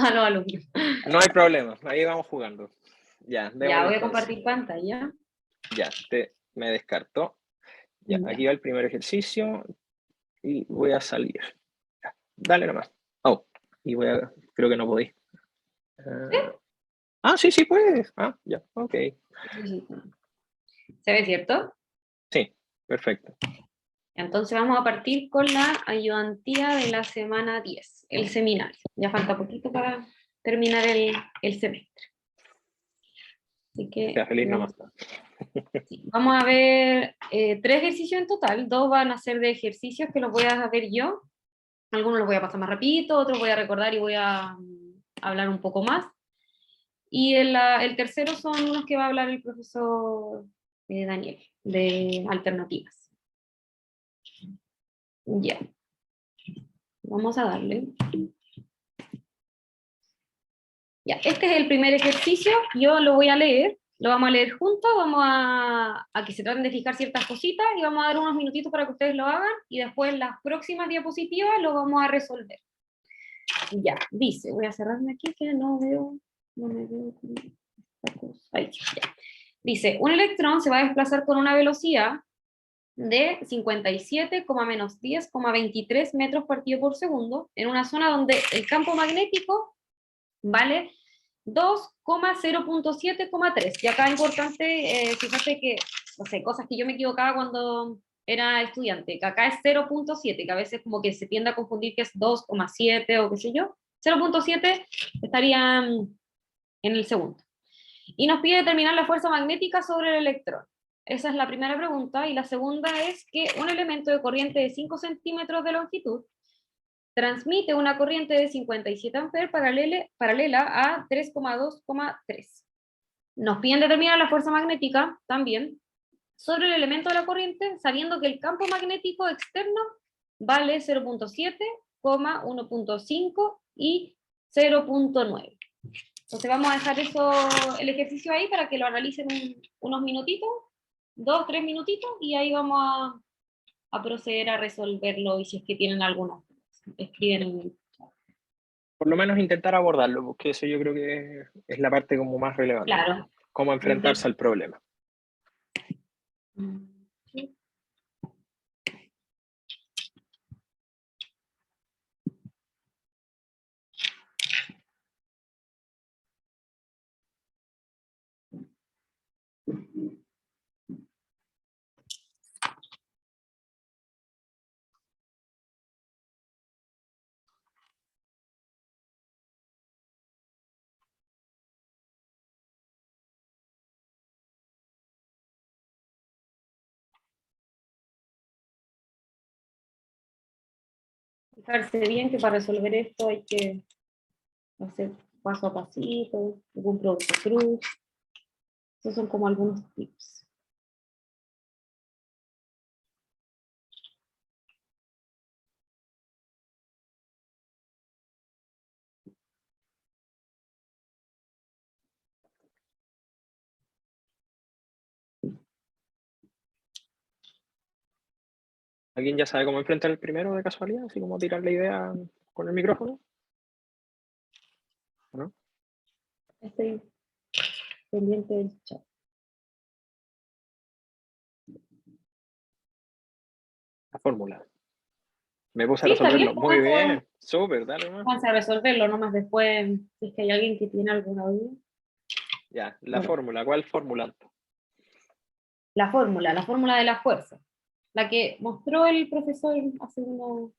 tantos a los alumnos. No hay problema, ahí vamos jugando. Ya, Ya, voy a entonces. compartir pantalla. Ya, me descartó. Ya, aquí va el primer ejercicio y voy a salir. Ya, dale nomás. Oh, y creo que no podí. Sí puedes. Ya, ok. ¿Se ve, cierto? Sí, perfecto. Entonces vamos a partir con la ayudantía de la semana 10, el seminario. Ya falta poquito para terminar el semestre. Así que Sea feliz nomás. vamos a ver 3 ejercicios en total. 2 van a ser de ejercicios que los voy a ver yo. Algunos los voy a pasar más rapidito, otros voy a recordar y voy a hablar un poco más. Y el tercero son unos que va a hablar el profesor Daniel, de alternativas. Ya. Vamos a darle. Ya, este es el primer ejercicio, yo lo voy a leer, lo vamos a leer juntos, vamos a que se traten de fijar ciertas cositas y vamos a dar unos minutitos para que ustedes lo hagan y después las próximas diapositivas lo vamos a resolver. Ya, dice, voy a cerrarme aquí que no me veo esta cosa. Ahí, ya. Dice, un electrón se va a desplazar con una velocidad de 57,-10,23 metros partido por segundo en una zona donde el campo magnético vale 2,0.7,3. Y acá es importante, fíjate que, no sé, cosas que yo me equivocaba cuando era estudiante, que acá es 0.7, que a veces como que se tiende a confundir que es 2,7 o qué sé yo. 0.7 estaría en el segundo. Y nos pide determinar la fuerza magnética sobre el electrón. Esa es la primera pregunta. Y la segunda es que un elemento de corriente de 5 centímetros de longitud transmite una corriente de 57 amperes paralela a 3,2,3. Nos piden determinar la fuerza magnética también sobre el elemento de la corriente, sabiendo que el campo magnético externo vale 0.7, 1.5 y 0.9. Entonces vamos a dejar el ejercicio ahí para que lo analicen unos minutitos, 2, 3 minutitos, y ahí vamos a proceder a resolverlo, y si es que tienen alguna, escriben en el chat. Por lo menos intentar abordarlo, porque eso yo creo que es la parte como más relevante. Claro. Cómo enfrentarse al problema. Sí. Fijarse bien que para resolver esto hay que hacer paso a pasito, algún producto cruz. Esos son como algunos tips. ¿Alguien ya sabe cómo enfrentar el primero de casualidad? Así como tirar la idea con el micrófono. ¿No? Estoy pendiente del chat. La fórmula. Me puse a Sí, está bien, resolverlo. Muy bien. Súper, dale más. vamos a resolverlo nomás después, si es que hay alguien que tiene alguna duda. Ya, la Bueno, fórmula. ¿Cuál fórmula? la fórmula de la fuerza, la que mostró el profesor hace unos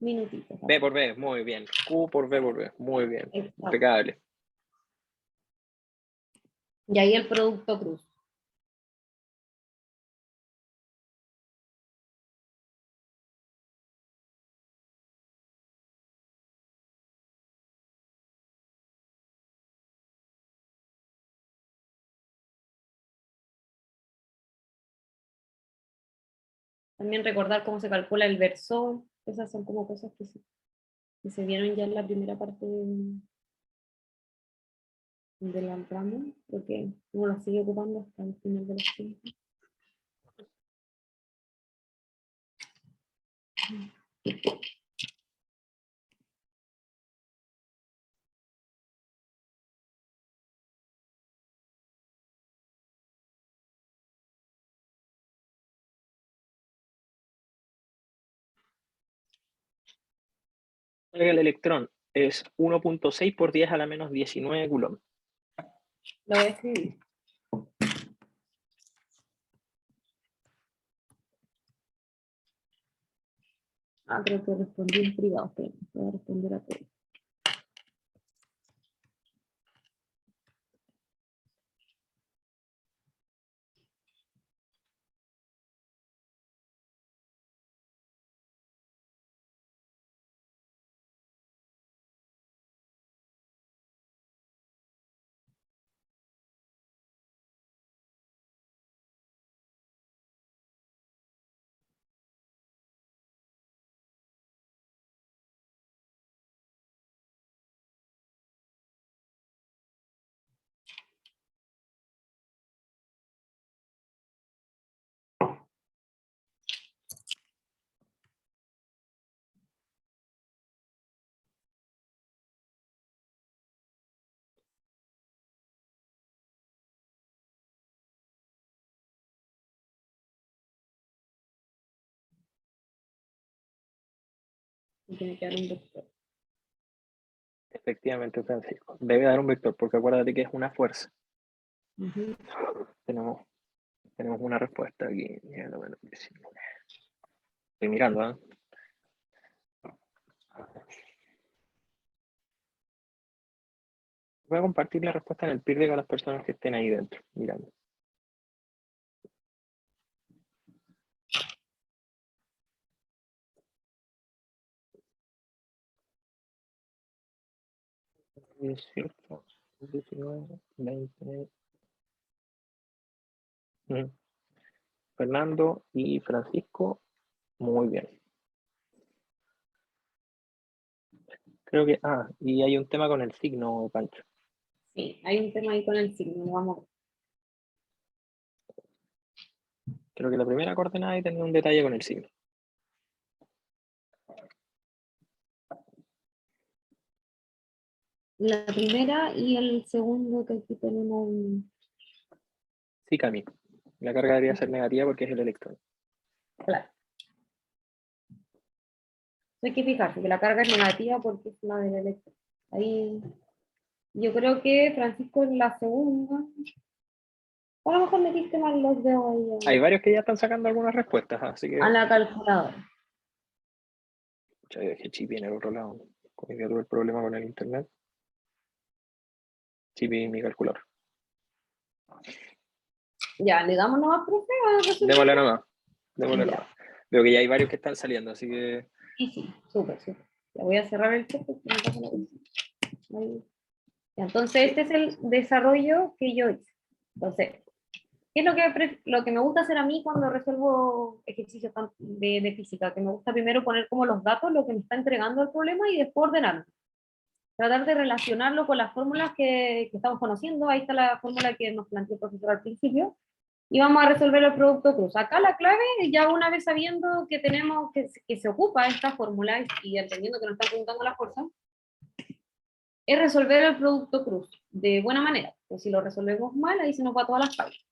minutitos. B por B, muy bien. Q por B por B, muy bien. Exacto. Impecable. Y ahí el producto cruz. También recordar cómo se calcula el versor. Esas son como cosas que se vieron ya en la primera parte del ramo, porque uno las sigue ocupando hasta el final de los tiempos. El electrón es 1.6 por 10 a la menos 19 coulomb. Lo voy a escribir. Creo que respondí en privado, pero voy a responder a todos. Tiene que dar un vector. Efectivamente, Francisco. Debe dar un vector, porque acuérdate que es una fuerza. Tenemos una respuesta aquí. Estoy mirando, ¿eh? Voy a compartir la respuesta en el peer de las personas que estén ahí dentro, mirando. ¿18, 19, 20? Fernando y Francisco, muy bien. Creo que, y hay un tema con el signo, Pancho. Sí, hay un tema ahí con el signo, vamos. Creo que la primera coordenada ahí tenía un detalle con el signo. La primera y el segundo, que aquí tenemos un... Sí, Cami. La carga debería ser negativa porque es el electrón. Claro. Hay que fijarse que la carga es negativa porque es la del electrón. Ahí yo creo que Francisco es la segunda. O a lo mejor metiste mal los dedos ahí Hay varios que ya están sacando algunas respuestas, así que... a la calculadora. Yo dejé Chipi en el otro lado. Como ya tuve el problema con el internet. Chipi y mi calculador. Ya, le damos nomás, profe. Démosle nomás. Veo que ya hay varios que están saliendo, así que... Sí, súper. Ya voy a cerrar el chat porque me pasa la cosa. Ahí. Entonces, este es el desarrollo que yo hice. Entonces, ¿qué es lo que me gusta hacer a mí cuando resuelvo ejercicios de física? Que me gusta primero poner como los datos, lo que me está entregando el problema y después ordenarlo. Tratar de relacionarlo con las fórmulas que estamos conociendo. Ahí está la fórmula que nos planteó el profesor al principio. Y vamos a resolver el producto cruz. Acá la clave, ya una vez sabiendo que tenemos, que se ocupa esta fórmula y entendiendo que nos están preguntando la fuerza, es resolver el producto cruz de buena manera. Pues si lo resolvemos mal, ahí se nos va todas las tablas.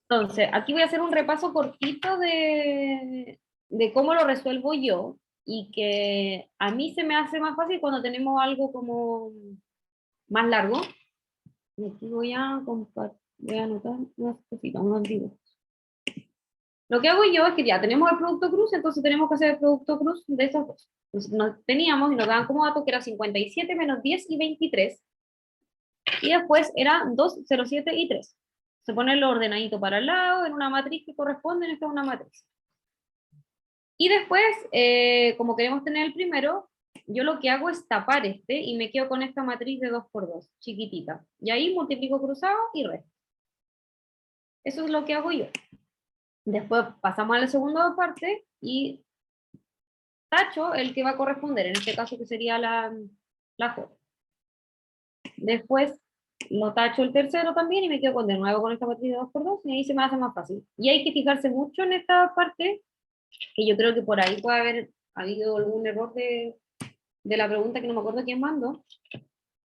Entonces, aquí voy a hacer un repaso cortito de cómo lo resuelvo yo y que a mí se me hace más fácil cuando tenemos algo como más largo. Y aquí voy a anotar unas cositas, unos dibujos. Lo que hago yo es que ya tenemos el producto cruz, entonces tenemos que hacer el producto cruz de estos dos. Entonces teníamos y nos daban como dato que era 57 menos 10 y 23. Y después era 2, 0, 7 y 3. Se pone el ordenadito para el lado, en una matriz que corresponde, en esta es una matriz. Y después, como queremos tener el primero, yo lo que hago es tapar este y me quedo con esta matriz de 2 por 2, chiquitita. Y ahí multiplico cruzado y resto. Eso es lo que hago yo. Después pasamos a la segunda parte y tacho el que va a corresponder, en este caso que sería la J. Después lo tacho el tercero también y me quedo de nuevo con esta matriz de 2 por 2 y ahí se me hace más fácil. Y hay que fijarse mucho en esta parte, que yo creo que por ahí puede haber habido algún error de la pregunta que no me acuerdo quién mandó,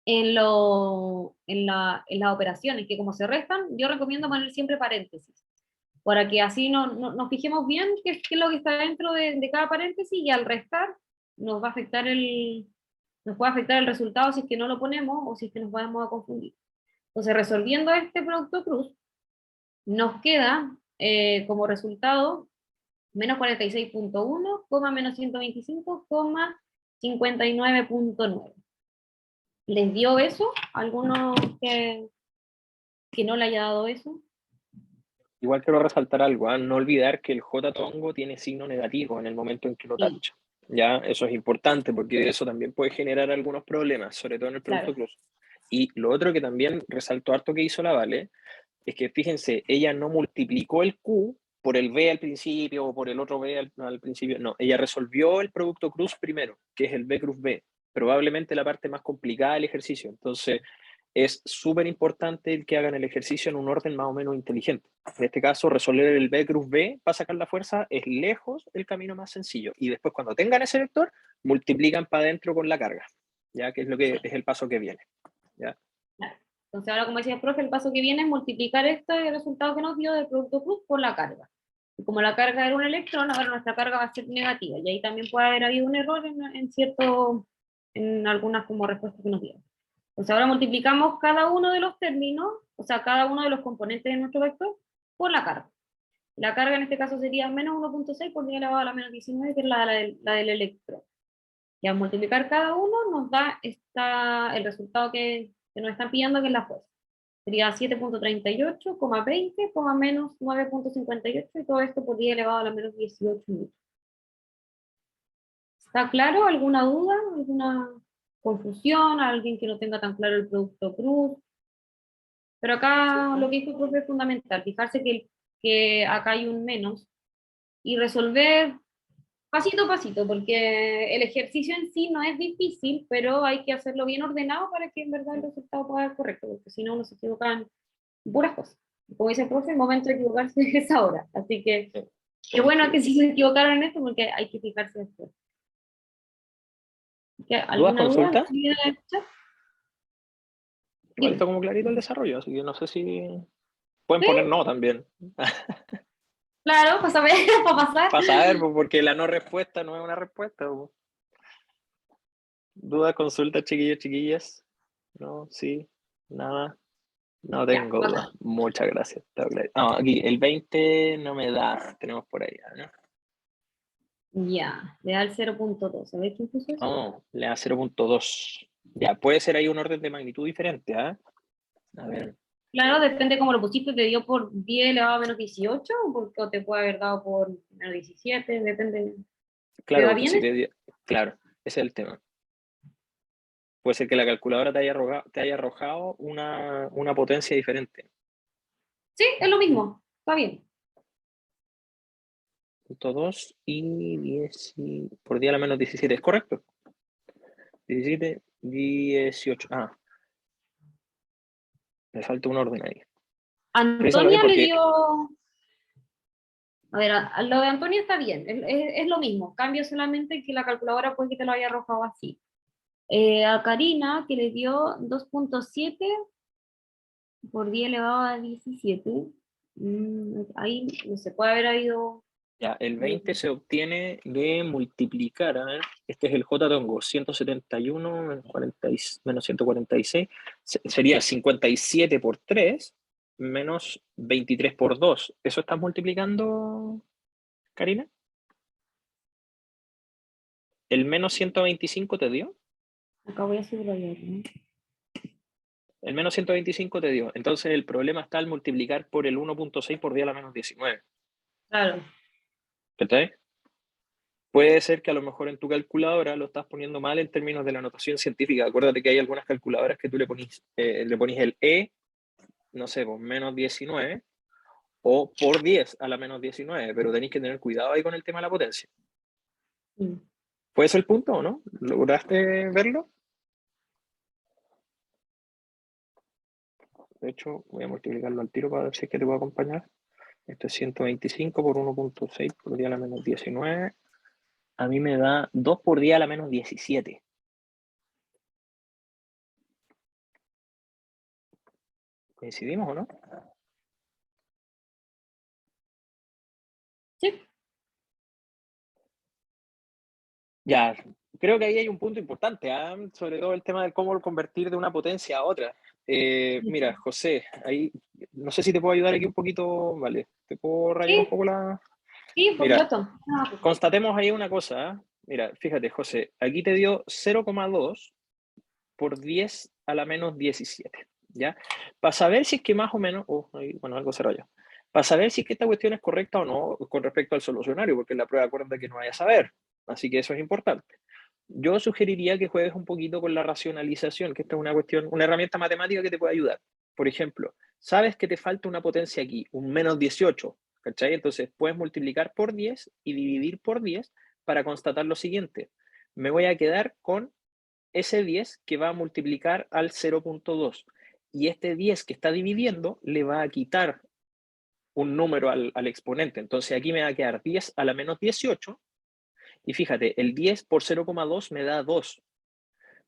en las operaciones, que como se restan, yo recomiendo poner siempre paréntesis, para que así nos fijemos bien qué es lo que está dentro de cada paréntesis y al restar nos va a afectar nos puede afectar el resultado si es que no lo ponemos o si es que nos vamos a confundir. Entonces, resolviendo este producto cruz, nos queda como resultado menos 46.1, menos 125, 59.9. ¿Les dio eso? ¿Alguno que no le haya dado eso? Igual quiero resaltar algo, ¿ah? No olvidar que el J-Tongo tiene signo negativo en el momento en que lo Sí, tacha. Ya, eso es importante porque eso también puede generar algunos problemas, sobre todo en el producto claro. cruz. Y lo otro que también resaltó harto que hizo la Vale, es que fíjense, ella no multiplicó el Q por el B al principio o por el otro B al principio, no, ella resolvió el producto cruz primero, que es el B cruz B, probablemente la parte más complicada del ejercicio. Entonces, es súper importante que hagan el ejercicio en un orden más o menos inteligente. En este caso, resolver el B cruz B para sacar la fuerza es lejos el camino más sencillo. Y después, cuando tengan ese vector, multiplican para adentro con la carga, ya que es lo que es el paso que viene. ¿Ya? Claro. Entonces ahora, como decía el profe, el paso que viene es multiplicar esto y el resultado que nos dio del producto cruz por la carga. Y como la carga era un electrón, ahora nuestra carga va a ser negativa. Y ahí también puede haber habido un error en algunas como respuestas que nos dieron. Entonces ahora multiplicamos cada uno de los términos, o sea, cada uno de los componentes de nuestro vector por la carga. La carga en este caso sería menos 1.6 por 10 elevado a la menos 19, que es la del electrón. Y al multiplicar cada uno nos da el resultado que nos están pidiendo, que es la fuerza. Sería 7.38, 20, menos 9.58, y todo esto por 10 elevado a la menos 18 newton. ¿Está claro? ¿Alguna duda? ¿Alguna confusión? ¿Alguien que no tenga tan claro el producto cruz? Pero acá lo que dijo el profe es fundamental, fijarse que acá hay un menos y resolver pasito a pasito, porque el ejercicio en sí no es difícil, pero hay que hacerlo bien ordenado para que en verdad el resultado pueda ser correcto, porque si no uno se equivoca en puras cosas. Como dice el profe, el momento de equivocarse es ahora. Así que qué bueno que sí se equivocaron en esto, porque hay que fijarse después. ¿Dudas, ¿Alguna duda? consultas? Igual Dime. está como clarito el desarrollo, así que no sé si pueden Sí, poner no también. claro, para saber, para pasar. Para saber, pues, porque la no respuesta no es una respuesta. Pues. ¿Dudas, consultas, chiquillos, chiquillas? No, sí, nada. No Ya, tengo dudas. bacán. Muchas gracias. No, aquí el 20 no me da. Tenemos por ahí, ¿no? Ya, le da el 0.2. A ver quién puso eso. Oh, le da 0.2. Ya, puede ser ahí un orden de magnitud diferente, ¿ah? A ver. Claro, depende cómo lo pusiste, te dio por 10 elevado a menos 18, o te puede haber dado por menos 17, depende. ¿Te Claro, da porque bien si eso? te dio. Claro, ese es el tema. Puede ser que la calculadora te haya arrojado una potencia diferente. Sí, es lo mismo, está bien. 2 y 10 por día a la menos 17, ¿es correcto? 17, 18. Ah, me falta un orden ahí. Revísalo bien Antonia le porque, dio, a ver, lo de Antonia está bien, es lo mismo, cambia solamente que la calculadora puede que te lo haya arrojado así. A Karina, que le dio 2.7 por 10 elevado a 17, ahí no se puede haber habido. ya, el 20 se obtiene de multiplicar, a ver, este es el J-Tongo, 171 menos 146, sería 57 por 3 menos 23 por 2. ¿Eso estás multiplicando, Karina? ¿El menos 125 te dio? Acá voy a subrayar, ¿no? El menos 125 te dio. Entonces el problema está al multiplicar por el 1.6 por 10 a la menos 19. Claro. ¿Está? Puede ser que a lo mejor en tu calculadora lo estás poniendo mal en términos de la notación científica. Acuérdate que hay algunas calculadoras que tú le pones el E, no sé, pues menos 19 o por 10 a la menos 19, pero tenéis que tener cuidado ahí con el tema de la potencia. Mm. ¿Fue ese el punto o no? ¿Lograste verlo? De hecho, voy a multiplicarlo al tiro para ver si es que te puedo acompañar. Esto es 125 por 1.6 por 10 a la menos 19. A mí me da 2 por 10 a la menos 17. ¿Coincidimos o no? Sí, Ya, creo que ahí hay un punto importante, ¿ah? Sobre todo el tema de cómo convertir de una potencia a otra. Mira, José, ahí no sé si te puedo ayudar aquí un poquito, ¿vale? ¿Te puedo rayar un Sí, poco la...? sí, por Mira, supuesto. Ah, constatemos ahí una cosa, ¿ah? Mira, fíjate, José, aquí te dio 0,2 por 10 a la menos 17, ¿ya? Para saber si es que más o menos, bueno, algo se rayó. Para saber si es que esta cuestión es correcta o no con respecto al solucionario, porque en la prueba acuérdate que no vaya a saber, así que eso es importante. Yo sugeriría que juegues un poquito con la racionalización, que esta es una cuestión, una herramienta matemática que te puede ayudar. Por ejemplo, sabes que te falta una potencia aquí, un menos 18, ¿cachai? Entonces puedes multiplicar por 10 y dividir por 10 para constatar lo siguiente. Me voy a quedar con ese 10 que va a multiplicar al 0,2 y este 10 que está dividiendo le va a quitar un número al exponente. Entonces aquí me va a quedar 10 a la menos 18 y fíjate, el 10 por 0,2 me da 2.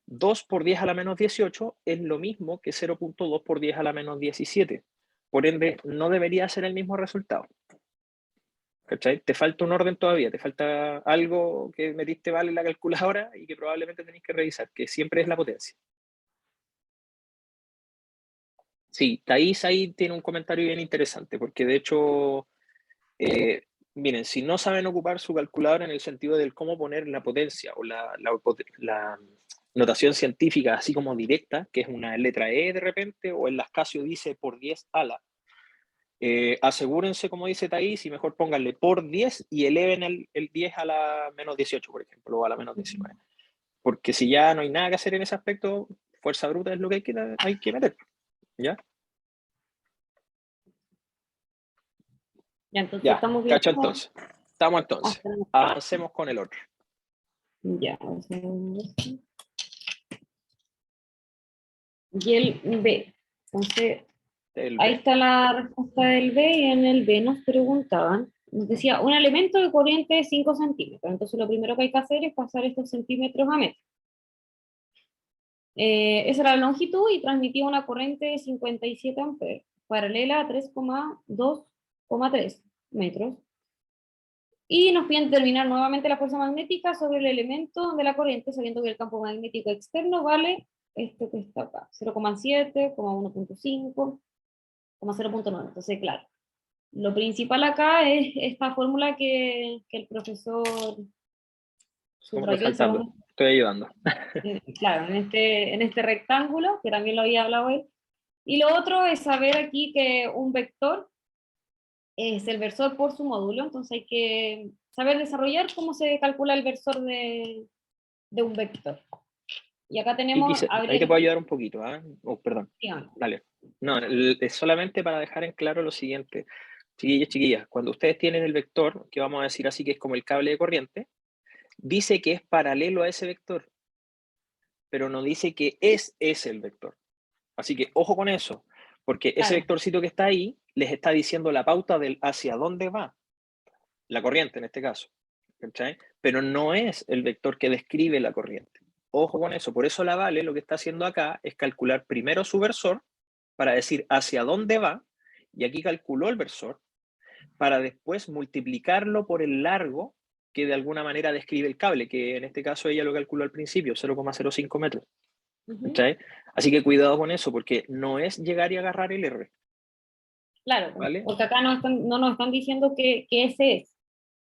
2 por 10 a la menos 18 es lo mismo que 0,2 por 10 a la menos 17. Por ende, no debería ser el mismo resultado. ¿Cachai? Te falta un orden todavía, te falta algo que metiste mal en la calculadora y que probablemente tenéis que revisar, que siempre es la potencia. Sí, Thais ahí tiene un comentario bien interesante, porque de hecho, miren, si no saben ocupar su calculadora en el sentido del cómo poner la potencia o la notación científica así como directa, que es una letra E de repente, o en las Casio dice por 10 ala, asegúrense, como dice Thais, y mejor pónganle por 10 y eleven el 10 a la menos 18, por ejemplo, o a la menos 19. Porque si ya no hay nada que hacer en ese aspecto, fuerza bruta es lo que hay que meter, ¿ya? ya, entonces Ya, estamos bien. cacho entonces. Estamos entonces. Hasta Avancemos con el otro. ya, o sea, y el B. Entonces, El ahí B. está la respuesta del B y en el B nos preguntaban, nos decía, un elemento de corriente de 5 centímetros. Entonces lo primero que hay que hacer es pasar estos centímetros a metros. Esa era la longitud y transmitía una corriente de 57 amperes, paralela a 3,2,3 metros. Y nos piden determinar nuevamente la fuerza magnética sobre el elemento de la corriente, sabiendo que el campo magnético externo vale esto que está acá, 0,7, 1,5, 0,9. Entonces, claro, lo principal acá es esta fórmula que el profesor Estamos subrayó en resaltando. segundo, Estoy ayudando. claro, en este rectángulo, que también lo había hablado él. Y lo otro es saber aquí que un vector es el versor por su módulo, entonces hay que saber desarrollar cómo se calcula el versor de un vector. Y acá Y tenemos, quise, ahí te puedo ayudar un poquito, ¿ah? Oh, perdón. Dale. No, es solamente para dejar en claro lo siguiente. Chiquillos, chiquillas, cuando ustedes tienen el vector, que vamos a decir así que es como el cable de corriente, dice que es paralelo a ese vector, pero no dice que es ese el vector. Así que ojo con eso, porque ese claro, vectorcito que está ahí les está diciendo la pauta del hacia dónde va, la corriente en este caso. ¿Cachai? Pero no es el vector que describe la corriente. Ojo con eso. Por eso la Vale lo que está haciendo acá es calcular primero su versor para decir hacia dónde va, y aquí calculó el versor para después multiplicarlo por el largo que de alguna manera describe el cable, que en este caso ella lo calculó al principio, 0,05 metros. ¿Cachai? Así que cuidado con eso, porque no es llegar y agarrar el R. claro, ¿Vale? porque acá no nos están diciendo que ese es.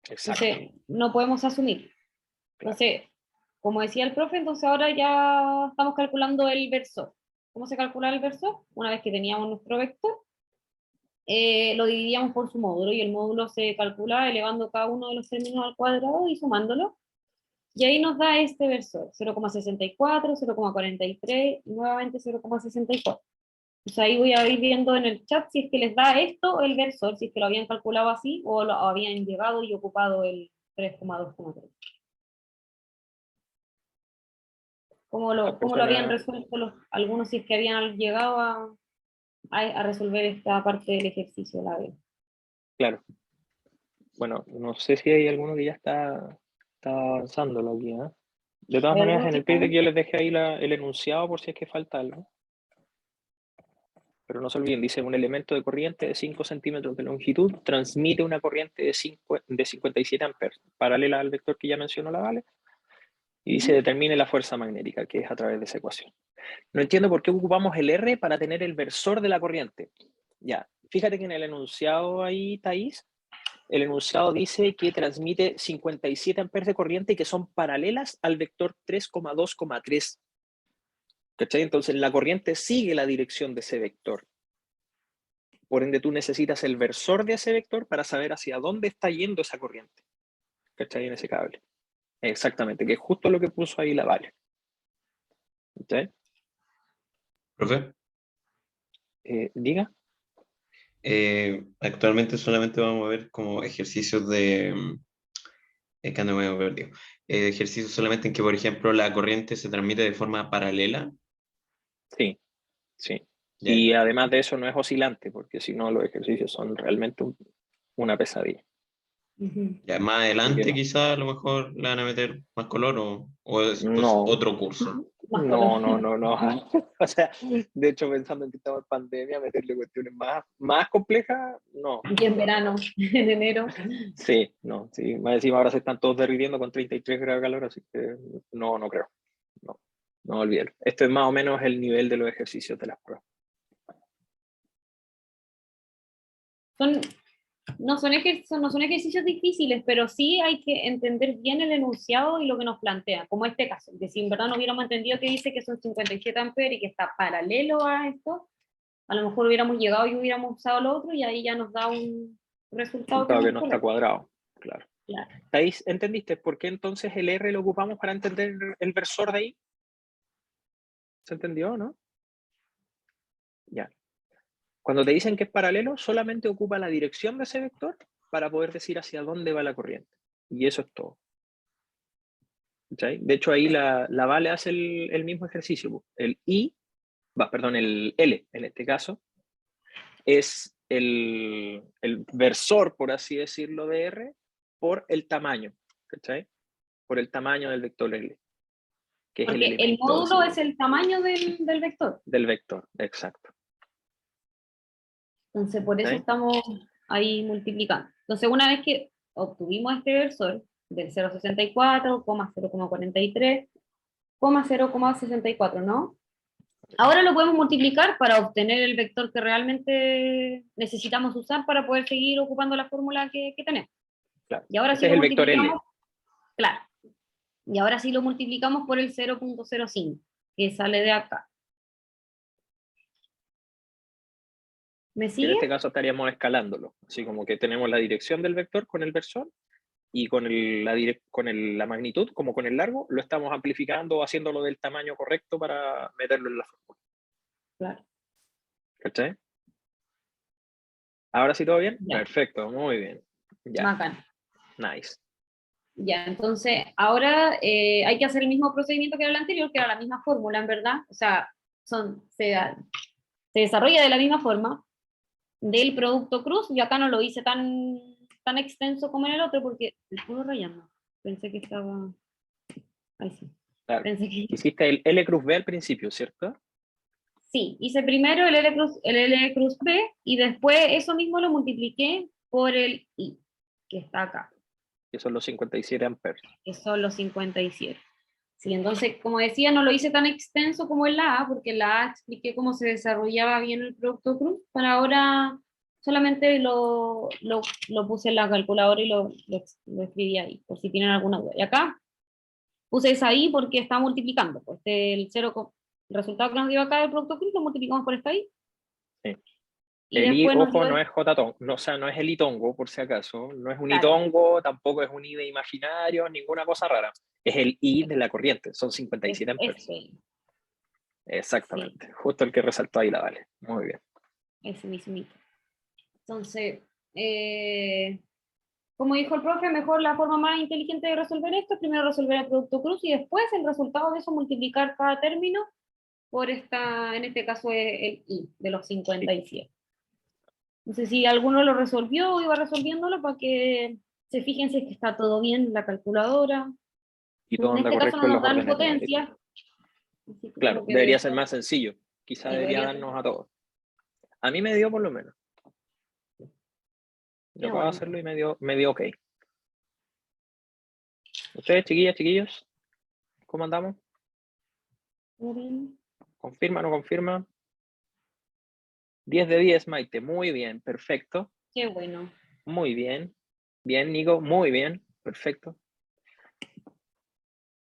Exacto. Entonces, no podemos asumir. Claro. Entonces, como decía el profe, entonces ahora ya estamos calculando el versor. ¿Cómo se calcula el versor? Una vez que teníamos nuestro vector, lo dividíamos por su módulo y el módulo se calcula elevando cada uno de los términos al cuadrado y sumándolo. Y ahí nos da este versor, 0,64, 0,43 y nuevamente 0,64. Pues ahí voy a ir viendo en el chat si es que les da esto el versor, si es que lo habían calculado así o lo habían llegado y ocupado el 3,2,3. ¿Cómo lo habían resuelto algunos si es que habían llegado a resolver esta parte del ejercicio, la vez? Claro. Bueno, no sé si hay alguno que ya está avanzándolo aquí, ¿eh? De todas ¿Hay maneras, alguno en que el está PIB bien? yo les dejé ahí el enunciado por si es que falta algo. Pero no se olviden, dice un elemento de corriente de 5 centímetros de longitud transmite una corriente de 57 amperes, paralela al vector que ya mencionó la Vale. Y dice determine la fuerza magnética, que es a través de esa ecuación. No entiendo por qué ocupamos el R para tener el versor de la corriente. Ya, fíjate que en el enunciado ahí, Thais, el enunciado dice que transmite 57 amperes de corriente y que son paralelas al vector 3,2,3. ¿Cachai? Entonces la corriente sigue la dirección de ese vector. Por ende, tú necesitas el versor de ese vector para saber hacia dónde está yendo esa corriente. ¿Cachai? En ese cable. Exactamente, que es justo lo que puso ahí la Vale. ¿Cachai? Profe, Diga. actualmente solamente vamos a ver como ejercicios de... que no me he perdido. Ejercicios solamente en que, por ejemplo, la corriente se transmite de forma paralela. Sí, sí. Ya, Y además de eso no es oscilante, porque si no los ejercicios son realmente una pesadilla. Ujú. ya más Así que adelante no. quizá a lo mejor le van a meter más color o esto es No, otro curso. Más color. no. O sea, de hecho, pensando en que estamos en pandemia, meterle cuestiones más complejas, no. Y en verano, en enero. Sí, no, sí. Más encima ahora se están todos derritiendo con 33 grados de calor, así que no creo. No, no olvídalo. Esto es más o menos el nivel de los ejercicios de las pruebas. Son, no son ejercicios difíciles, pero sí hay que entender bien el enunciado y lo que nos plantea, como este caso, que si en verdad no hubiéramos entendido que dice que son 57 amperes y que está paralelo a esto, a lo mejor hubiéramos llegado y hubiéramos usado lo otro y ahí ya nos da un resultado que Resultado no que es no está correcto. cuadrado, claro. Claro. Thais, ¿entendiste por qué entonces el R lo ocupamos para entender el versor de ahí? ¿Se entendió, no? Ya. Cuando te dicen que es paralelo, solamente ocupa la dirección de ese vector para poder decir hacia dónde va la corriente. Y eso es todo. ¿Cachai? De hecho, ahí la Vale hace el mismo ejercicio. El perdón, el L en este caso, es el versor, por así decirlo, de R por el tamaño. ¿Cachai? Por el tamaño del vector L, que es el Porque el elemento módulo así es el tamaño del vector. del vector. Exacto. Entonces, por eso ¿Cachai? estamos ahí multiplicando. Entonces, una vez que obtuvimos este versor del 0,64, 0,43, 0,64, ¿no? Ahora lo podemos multiplicar para obtener el vector que realmente necesitamos usar para poder seguir ocupando la fórmula que tenemos. Claro. Y ahora sí Ese es lo el vector L. multiplicamos, claro, y ahora sí lo multiplicamos por el 0,05, que sale de acá. ¿Me Que en sigue? este caso estaríamos escalándolo. Así como que tenemos la dirección del vector con el versor y con la magnitud, como con el largo, lo estamos amplificando, haciéndolo del tamaño correcto para meterlo en la fórmula. Claro. ¿Cachai? ¿Ahora sí todo bien? Ya, Perfecto, muy bien. Ya, bacán. nice. Ya, entonces ahora hay que hacer el mismo procedimiento que era el anterior, que era la misma fórmula, en verdad. O sea, se desarrolla de la misma forma del producto cruz. Yo acá no lo hice tan extenso como en el otro porque el puedo rayando. Pensé que estaba. Ahí sí. Claro. Pensé que. Hiciste el L cruz B al principio, ¿cierto? Sí, hice primero el L cruz B y después eso mismo lo multipliqué por el I, que está acá, Que son los 57 amperes. que son los 57. Sí, entonces, como decía, no lo hice tan extenso como en la A, porque en la A expliqué cómo se desarrollaba bien el producto cruz. Para ahora solamente lo puse en la calculadora y lo escribí ahí, por si tienen alguna duda. Y acá puse esa ahí porque está multiplicando. Pues el resultado que nos dio acá del producto cruz lo multiplicamos por esta I. Sí. Y El I, después nos ojo, dio, no es J-tongo, no, o sea, no es el itongo, por si acaso. No es un claro, itongo, tampoco es un I de imaginario, ninguna cosa rara. Es el I de la corriente, son es 57 amperes. este, sí, Exactamente, justo el que resaltó ahí la Vale. Muy bien. ese mismito. Entonces, como dijo el profe, mejor la forma más inteligente de resolver esto es primero resolver el producto cruz y después el resultado de eso multiplicar cada término por en este caso es el I de los Sí. 57. No sé si alguno lo resolvió o iba resolviéndolo para que se fijen si es que está todo bien en la calculadora. Y todo En anda este caso no correcto en nos los dan órdenes numéricos. potencia, así que Claro, como que debería debería ser estar, más sencillo. Quizá sí, debería debería ser, darnos a todos. A mí me dio por lo menos. Yo qué acabo de bueno. hacerlo y me dio ok. ¿Ustedes, chiquillas, chiquillos? ¿Cómo andamos? Miren. ¿Confirma o no confirma? 10 de 10, Maite. Muy bien, perfecto. Qué bueno. Muy bien. Bien, Nico, muy bien. Perfecto.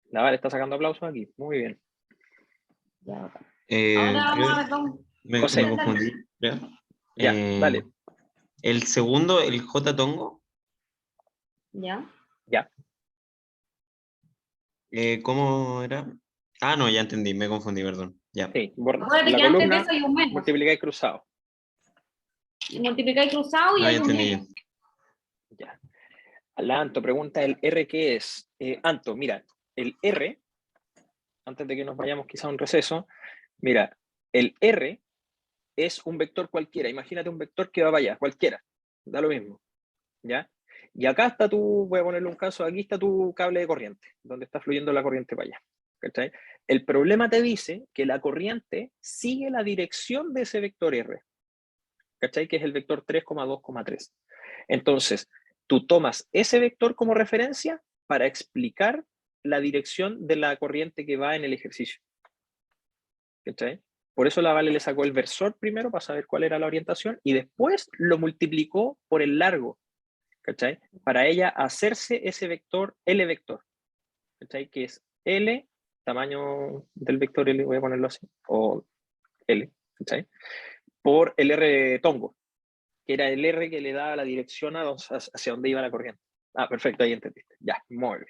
La Vale está sacando aplausos aquí. Muy bien. Ya. Eh, Ahora vamos a creo- ver, vamos. José. me confundí, creo. Ya, dale. El segundo, el J Tongo, Ya. Ya. ¿cómo era? Ah, no, ya entendí, me confundí, perdón. Ya. Sí, Acuérdate la que antes de columna eso hay un menos. multiplicáis cruzado. Multiplicáis cruzado y No, ya hay un entendí. menos. Ya. La Anto pregunta el R qué es. Anto, mira, el R, antes de que nos vayamos quizá a un receso, mira, el R es un vector cualquiera. Imagínate un vector que va para allá, cualquiera. Da lo mismo. ¿Ya? Y acá está tu, voy a ponerle un caso, aquí está tu cable de corriente, donde está fluyendo la corriente para allá. ¿Cachai? El problema te dice que la corriente sigue la dirección de ese vector R. ¿Cachai? Que es el vector 3,2,3. Entonces, tú tomas ese vector como referencia para explicar la dirección de la corriente que va en el ejercicio. ¿Cachai? Por eso la Vale le sacó el versor primero para saber cuál era la orientación y después lo multiplicó por el largo. ¿Cachai? Para ella hacerse ese vector, L vector. ¿Cachai? Que es L, tamaño del vector L, voy a ponerlo así, o L, ¿cachai? Por el R tongo, que era el R que le daba la dirección hacia donde iba la corriente. Ah, perfecto, ahí entendiste. Ya, muy bien.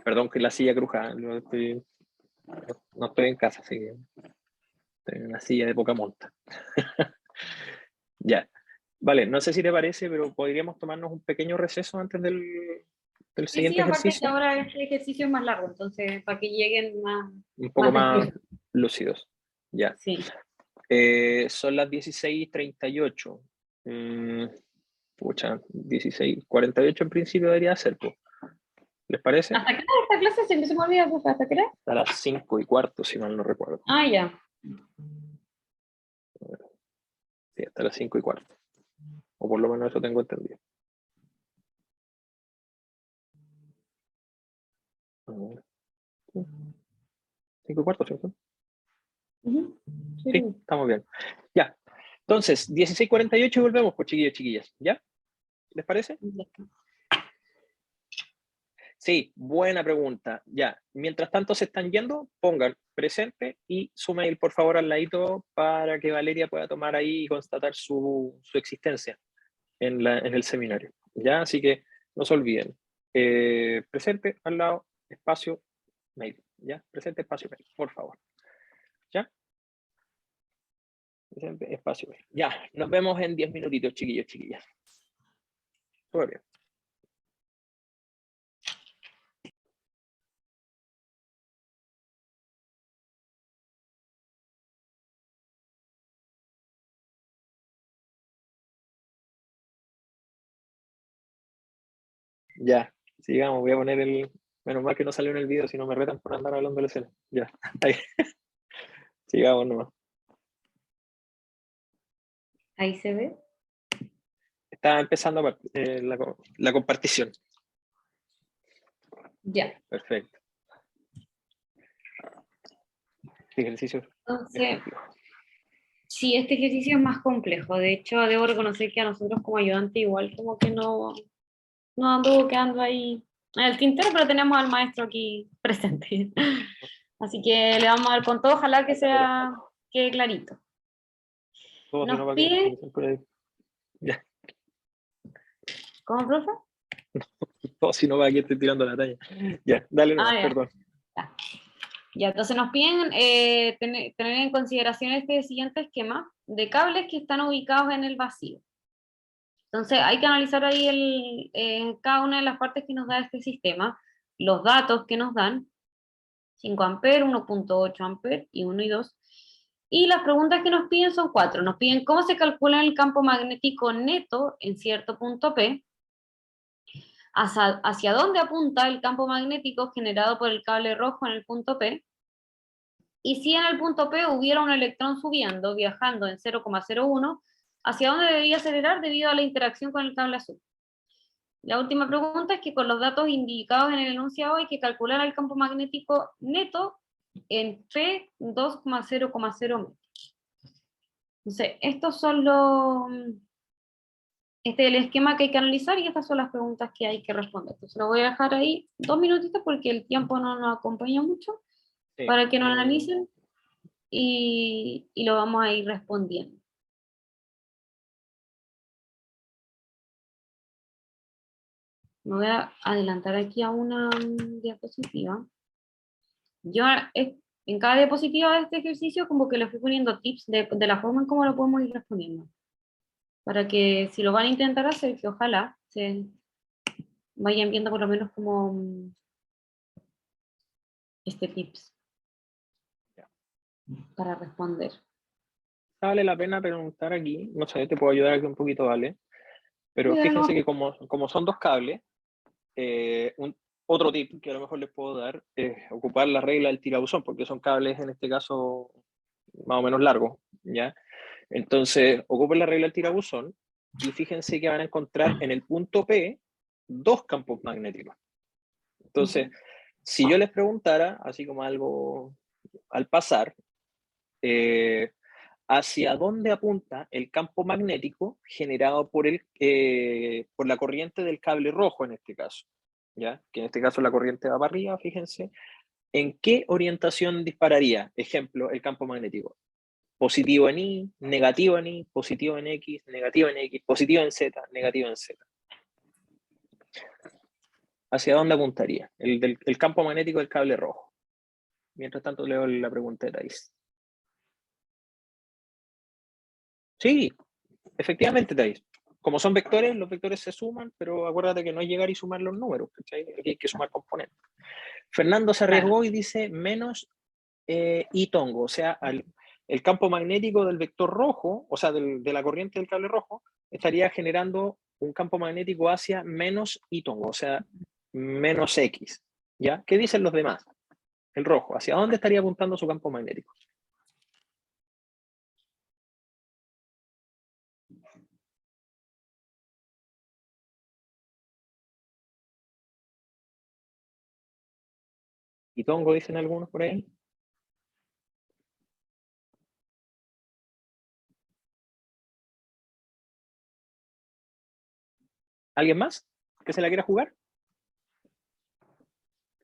Perdón que la silla cruja, no estoy en casa, así que estoy en una silla de poca monta. Ya. Vale, no sé si te parece, pero podríamos tomarnos un pequeño receso antes del Sí, sí, siguiente aparte que ejercicio. ahora este ejercicio es más largo, entonces para que lleguen Un poco más despiertos. lúcidos. Ya. Sí. Son las 16:38. Pucha, 16:48 en principio debería ser, pues. ¿Les parece? ¿Hasta qué hora esta clase? Se me olvida, profe, ¿hasta qué hora? A las 5:15, si mal no recuerdo. Ah, ya. Sí, hasta las 5:15. O por lo menos eso tengo entendido. A ver. 5:15, ¿cierto? Ujú. Sí, Sí, estamos bien. Ya. Entonces, 16:48 y volvemos, pues chiquillos, chiquillas. ¿Ya? ¿Les parece? ya. Sí, buena pregunta. Ya, mientras tanto se están yendo, pongan presente y su mail, por favor, al ladito para que Valeria pueda tomar ahí y constatar su existencia en el seminario. Ya, así que no se olviden. Presente, al lado, espacio, mail. Ya, presente, espacio, mail, por favor. Ya, presente, espacio, mail. Ya, nos vemos en 10 minutitos, chiquillos, chiquillas. Todo bien. Ya, sigamos, voy a poner el... Menos mal que no salió en el video, si no me retan por andar hablando de la escena. Ya, ahí. Sigamos nomás. Ahí se ve. Está empezando la compartición. Ya. Perfecto. Este ejercicio es Entonces, complejo. sí, este ejercicio es más complejo. De hecho, debo reconocer que a nosotros como ayudante igual como que no anduvo quedando ahí en el tintero, pero tenemos al maestro aquí presente. Así que le vamos a dar con todo, ojalá que quede clarito. Todo, si no, Nos ¿para qué? pide, Ya. ¿cómo, profe? Todo, si no, ¿para qué estoy tirando la talla? Ya, dale Ah, nomás, ya. perdón. Ya, entonces nos piden tener en consideración este siguiente esquema de cables que están ubicados en el vacío. Entonces hay que analizar ahí cada una de las partes que nos da este sistema, los datos que nos dan, 5 amperes, 1,8 amperes y 1 y 2. Y las preguntas que nos piden son 4. Nos piden cómo se calcula el campo magnético neto en cierto punto P, hacia dónde apunta el campo magnético generado por el cable rojo en el punto P, y si en el punto P hubiera un electrón subiendo, viajando en 0,01, ¿hacia dónde debería acelerar debido a la interacción con el cable azul? La última pregunta es que con los datos indicados en el enunciado hay que calcular el campo magnético neto en P 2,0,0 metros. Entonces, estos son este es el esquema que hay que analizar y estas son las preguntas que hay que responder. Entonces lo voy a dejar ahí 2 minutitos porque el tiempo no nos acompaña mucho Sí. para que nos analicen y lo vamos a ir respondiendo. Me voy a adelantar aquí a una diapositiva. Yo en cada diapositiva de este ejercicio como que le fui poniendo tips de la forma en cómo lo podemos ir respondiendo. Para que si lo van a intentar hacer, que ojalá se vayan viendo por lo menos como este tips para responder. Vale la pena preguntar aquí, no sé, te puedo ayudar aquí un poquito, ¿vale? Pero fíjense que como son dos cables, otro tip que a lo mejor les puedo dar es ocupar la regla del tirabuzón, porque son cables en este caso más o menos largos, ¿ya? Entonces, ocupen la regla del tirabuzón y fíjense que van a encontrar en el punto P dos campos magnéticos. Entonces, si yo les preguntara, así como algo al pasar, ¿hacia dónde apunta el campo magnético generado por la corriente del cable rojo en este caso? ¿Ya? Que en este caso la corriente va para arriba, fíjense. ¿En qué orientación dispararía? Ejemplo, el campo magnético. Positivo en Y, negativo en Y, positivo en X, negativo en X, positivo en Z, negativo en Z. ¿Hacia dónde apuntaría? El campo magnético del cable rojo. Mientras tanto leo la pregunta de Thais. Sí, efectivamente, Thais. Como son vectores, los vectores se suman, pero acuérdate que no es llegar y sumar los números, ¿cachai? Aquí hay que sumar componentes. Fernando se arriesgó y dice menos y tongo, o sea, el campo magnético del vector rojo, o sea, de la corriente del cable rojo, estaría generando un campo magnético hacia menos y tongo, o sea, menos X. ¿Ya? ¿Qué dicen los demás? El rojo, ¿hacia dónde estaría apuntando su campo magnético? ¿Y tongo dicen algunos por ahí? ¿Alguien más que se la quiera jugar?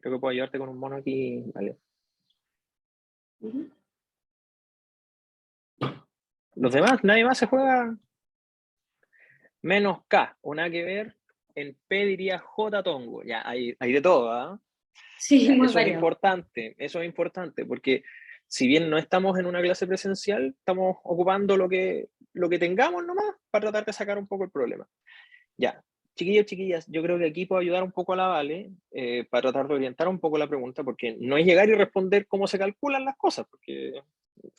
Creo que puedo ayudarte con un mono aquí. Vale. Los demás, nadie más se juega. Menos K, o nada que ver. En P diría J tongo. Ya, hay de todo, ¿eh? Sí, Ya, muy eso variado. es importante, porque si bien no estamos en una clase presencial, estamos ocupando lo que tengamos nomás para tratar de sacar un poco el problema. Ya, chiquillos, chiquillas, yo creo que aquí puedo ayudar un poco a la Vale para tratar de orientar un poco la pregunta, porque no es llegar y responder cómo se calculan las cosas, porque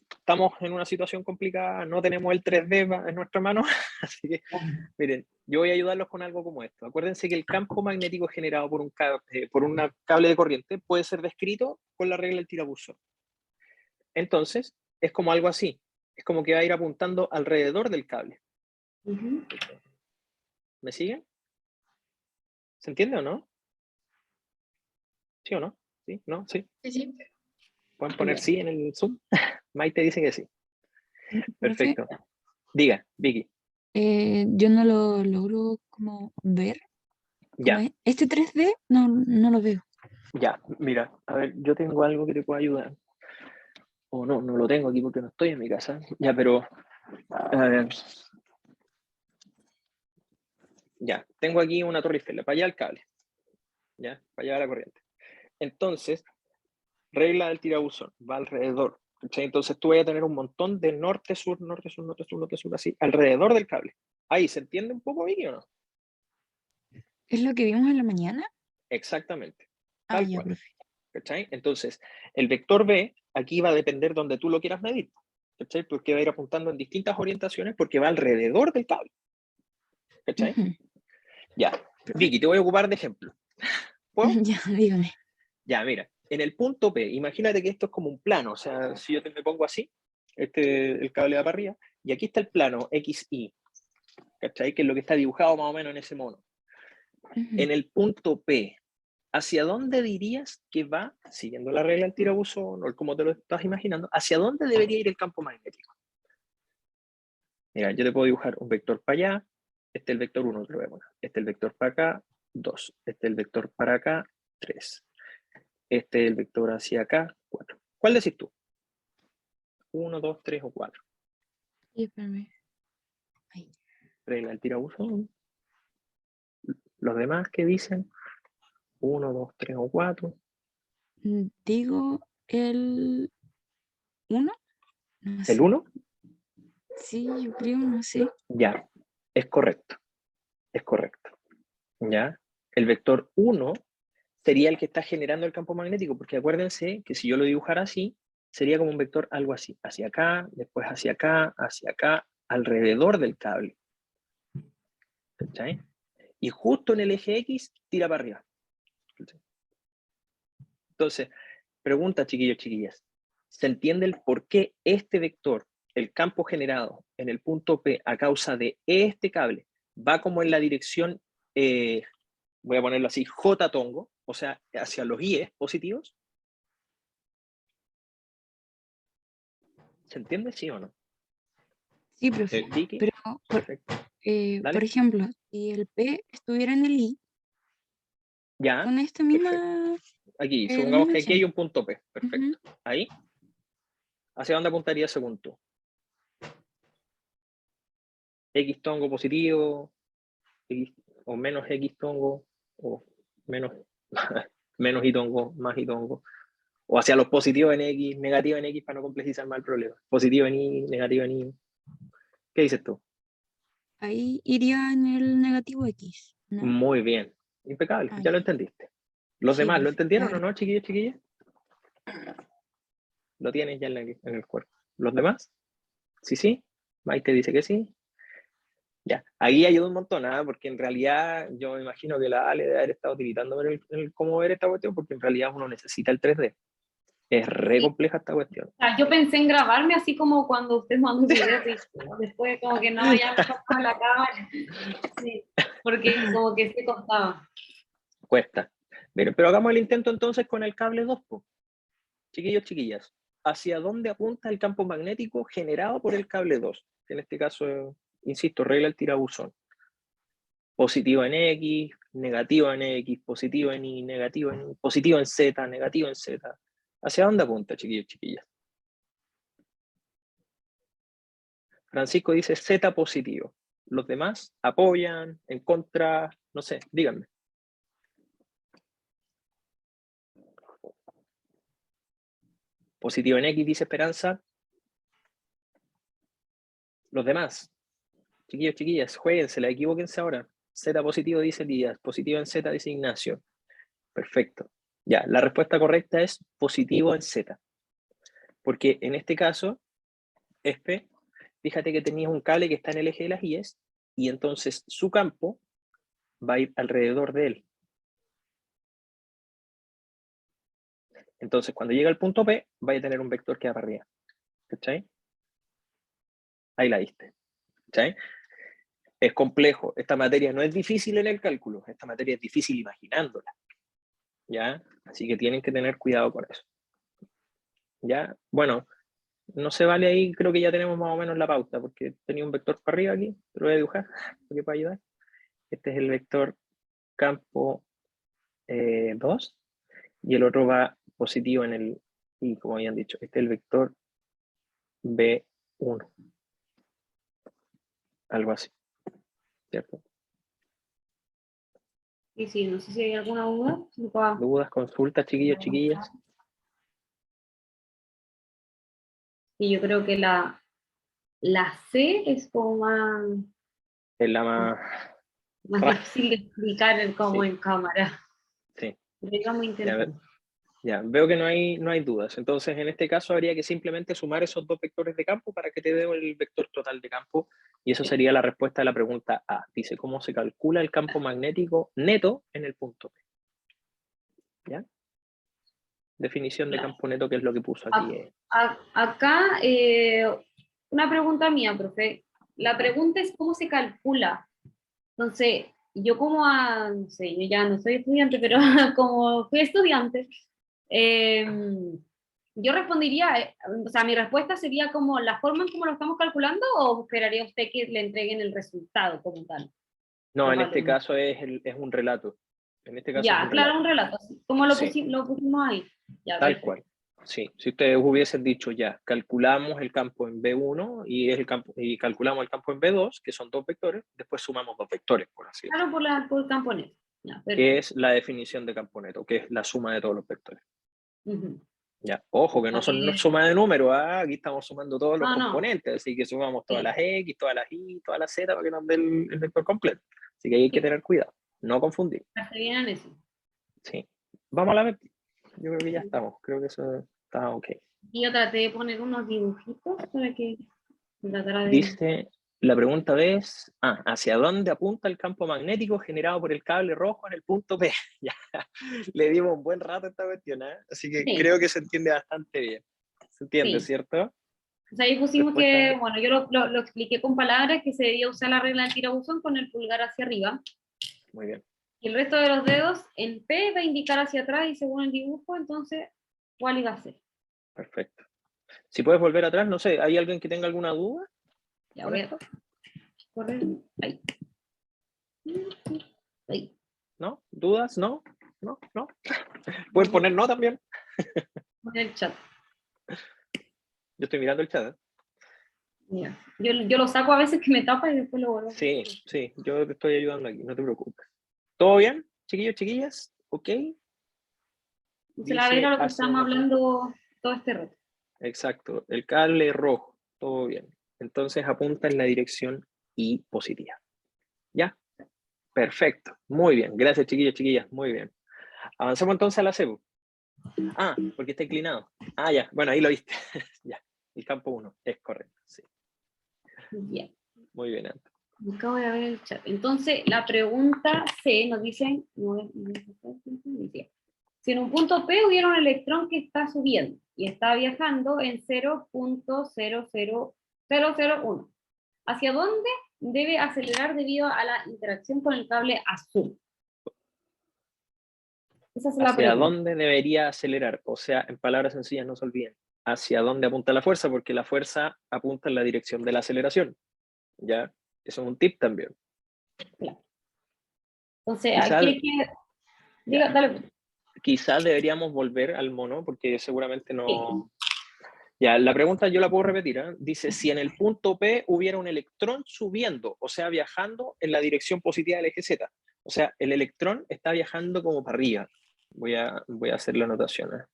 estamos en una situación complicada, no tenemos el 3D en nuestra mano, así que miren, yo voy a ayudarlos con algo como esto. Acuérdense que el campo magnético generado por un cable de corriente puede ser descrito con la regla del tirabuzón. Entonces, es como algo así, es como que va a ir apuntando alrededor del cable. ¿Me siguen? ¿Se entiende o no? ¿Sí o no? ¿Sí? ¿No? ¿Sí? Sí. ¿Pueden poner sí en el Zoom? Maite dice que sí. Profe, Perfecto. Diga, Vicky. yo no lo logro como ver. ¿Cómo Ya, es? Este 3D no lo veo. ya. Mira, a ver, yo tengo algo que te pueda ayudar. O no, no lo tengo aquí porque no estoy en mi casa. Ya, pero... A ver. Ya, tengo aquí una torre Eiffel, para allá el cable. Ya, para allá la corriente. Entonces, regla del tirabuzón, va alrededor. ¿Cachai? Entonces tú vas a tener un montón de norte, sur, norte, sur, norte, sur, norte, sur, así, alrededor del cable. Ahí, ¿se entiende un poco, Vicky, o no? ¿Es lo que vimos en la mañana? Exactamente. Ah, Tal ya, cual. profe. ¿Cachai? Entonces, el vector B aquí va a depender donde tú lo quieras medir. ¿Cachai? Porque va a ir apuntando en distintas orientaciones porque va alrededor del cable. ¿Cachai? Ujú. Ya. Vicky, te voy a ocupar de ejemplo. ¿Puedo? Ya, dígame. Ya, mira, en el punto P, imagínate que esto es como un plano, o sea, si yo me pongo así, el cable va para arriba, y aquí está el plano XY, ¿cachai? Que es lo que está dibujado más o menos en ese mono. En el punto P, ¿hacia dónde dirías que va, siguiendo la regla del tirabuzón o como te lo estás imaginando, hacia dónde debería ir el campo magnético? Mira, yo te puedo dibujar un vector para allá, este es el vector 1, te lo voy a poner. Este es el vector para acá, 2. Este es el vector para acá, 3. Este es el vector hacia acá, 4. ¿Cuál decís tú? 1, 2, 3 o 4. Sí, espérame. Ahí. Regla del tirabuzón. Los demás que dicen 1, 2, 3 o 4. Digo el 1. No ¿El sé. 1? Sí, yo creo, no sé. Ya, es correcto. Es correcto. ¿Ya? El vector 1 sería el que está generando el campo magnético, porque acuérdense que si yo lo dibujara así, sería como un vector algo así, hacia acá, después hacia acá, alrededor del cable. ¿Cachai? Y justo en el eje X tira para arriba. ¿Cachai? Entonces, pregunta, chiquillos, chiquillas, ¿se entiende el por qué este vector, el campo generado en el punto P a causa de este cable, va como en la dirección, voy a ponerlo así, J tongo, o sea, hacia los IE positivos? ¿Se entiende, sí o no? Sí, profe. Vicky, Pero, perfecto. por Dale. ejemplo, si el P estuviera en el I, Ya, con esta perfecto. misma, Aquí, el supongamos mismo que aquí hay ejemplo. un punto P. Perfecto. Ahí, ¿hacia dónde apuntaría según tú? X tongo positivo, X, o menos X tongo, o menos, menos Y tongo, más Y tongo. O hacia los positivos en X, negativos en X para no complejizar más el problema. Positivo en Y, negativo en Y. ¿Qué dices tú? Ahí iría en el negativo X, ¿no? Muy bien. Impecable, Ah, ya lo ya. entendiste. ¿Los Sí, demás lo profe. entendieron o Claro. no, chiquillos, chiquillas? Lo tienes ya en el cuerpo. ¿Los demás? Sí, sí. Maite dice que sí. Ya, ahí ayuda un montón, ¿ah? Porque en realidad yo me imagino que la Ale debe haber estado utilizando cómo ver esta cuestión, porque en realidad uno necesita el 3D. Es re Sí. compleja esta cuestión. O sea, yo pensé en grabarme así como cuando usted mandó un video, ¿no? Después como que no, ya me pasaba la cámara. Sí, porque como que se costaba. Cuesta. Pero hagamos el intento entonces con el cable 2, po. Chiquillos, chiquillas. ¿Hacia dónde apunta el campo magnético generado por el cable 2? En este caso, insisto, regla el tirabuzón. Positivo en X, negativo en X, positivo en Y, negativo en Y, positivo en Z, negativo en Z. ¿Hacia dónde apunta, chiquillos, chiquillas? Francisco dice Z positivo. Los demás apoyan, en contra, no sé, díganme. Positivo en X, dice Esperanza. Los demás, chiquillos, chiquillas, jueguensela, equivóquense ahora. Z positivo, dice Díaz. Positivo en Z, dice Ignacio. Perfecto. Ya, la respuesta correcta es positivo en Z. Porque en este caso, fíjate que tenías un cable que está en el eje de las IES y entonces su campo va a ir alrededor de él. Entonces, cuando llega al punto P, va a tener un vector que va para arriba. ¿Cachai? Ahí la diste. ¿Cachai? Es complejo. Esta materia no es difícil en el cálculo. Esta materia es difícil imaginándola. ¿Ya? Así que tienen que tener cuidado con eso. ¿Ya? Bueno, no se vale ahí, creo que ya tenemos más o menos la pauta, porque tenía un vector para arriba aquí, te lo voy a dibujar, porque para ayudar. Este es el vector campo 2, y el otro va positivo en el, y como habían dicho, este es el vector B1, algo así, ¿cierto? Y sí, no sé si hay alguna duda. ¿Me puedo- ¿Dudas, consultas, chiquillos, chiquillas? Y yo creo que la C es como Es la más... más difícil de explicar como Sí, en cámara. sí. Pero vamos a intentar. Ya, veo que no hay dudas. Entonces, en este caso, habría que simplemente sumar esos dos vectores de campo para que te dé el vector total de campo. Y eso sería la respuesta a la pregunta A. Dice, ¿cómo se calcula el campo magnético neto en el punto P? ¿Ya? Definición de campo neto, que es lo que puso aquí. Acá, una pregunta mía, profe. La pregunta es cómo se calcula. Entonces, yo como no sé, yo ya no soy estudiante, pero como fui estudiante, yo respondería, o sea, mi respuesta sería como la forma en cómo lo estamos calculando, o esperaría usted que le entreguen el resultado como tal. No, en este Probablemente. caso es un relato. En este caso es Ya, un claro, relato. un relato, así, como lo, Sí, lo pusimos ahí. Ya, tal perfecto. cual. Sí, si ustedes hubiesen dicho ya, calculamos el campo en B1 y, es el campo, y calculamos el campo en B2, que son dos vectores, después sumamos dos vectores, por así decirlo, Claro, por el campo neto. Ya, que perfecto. es la definición de campo neto, que es la suma de todos los vectores. Ujú. Ya, ojo, que no Para son que- suma de números, aquí estamos sumando todos los No, no, componentes, así que sumamos todas sí, las X, todas las Y, todas las Z para que nos dé el vector completo. Así que ahí hay que sí, tener cuidado, no confundir. se bien en eso. Sí. Vamos a la vez. Yo creo que ya estamos, creo que eso está ok. Y yo traté de poner unos dibujitos para que tratara de... Dice, la pregunta es, ¿hacia dónde apunta el campo magnético generado por el cable rojo en el punto P? Ya, le dimos un buen rato a esta cuestión, ¿eh? Así que Sí, creo que se entiende bastante bien. ¿Se entiende, sí. cierto? O sea, ahí pusimos Respuesta, que, bueno, yo lo expliqué con palabras, que se debía usar la regla del tirabuzón con el pulgar hacia arriba. muy bien, Y el resto de los dedos en P va a indicar hacia atrás y según el dibujo, entonces, ¿cuál iba a ser? perfecto. Si puedes volver atrás, no sé, ¿hay alguien que tenga alguna duda Ya con voy a esto? correr. Ahí. Ahí. ¿No? ¿Dudas? ¿No? ¿No? ¿No? No, ¿Pueden poner no también? en el chat. Yo estoy mirando el chat. ¿Eh? Mira. Yo lo saco a veces que me tapa y después lo vuelvo. Sí, sí, yo te estoy ayudando aquí, no te preocupes. ¿Todo bien, chiquillos, chiquillas? ¿Ok? Se la ver a Dice lo que hacia estamos dónde apunta. hablando todo este reto. Exacto, el cable rojo, todo bien. Entonces apunta en la dirección Y positiva. ¿Ya? Perfecto, muy bien. Gracias, chiquillos, chiquillas, muy bien. Avancemos entonces a la CEBU. Porque está inclinado. Ya, bueno, ahí lo viste. Ya, el campo 1, es correcto, sí. Bien. Muy bien, Anto. Acabo de ver el chat. Entonces, la pregunta C nos dicen, dice, si en un punto P hubiera un electrón que está subiendo y está viajando en 0.00001, ¿hacia dónde debe acelerar debido a la interacción con el cable azul? Esa es la ¿Hacia pregunta. dónde debería acelerar? O sea, en palabras sencillas, no se olviden. ¿Hacia dónde apunta la fuerza? Porque la fuerza apunta en la dirección de la aceleración. ¿Ya? Eso es un tip también. Claro. Entonces, aquí Quizás, hay que... Diga, ya, dale. quizás deberíamos volver al mono, porque seguramente Sí. no... Ya, la pregunta yo la puedo repetir. ¿Eh? Dice, si en el punto P hubiera un electrón subiendo, o sea, viajando en la dirección positiva del eje Z. O sea, el electrón está viajando como para arriba. Voy a hacer la anotación. ¿Eh?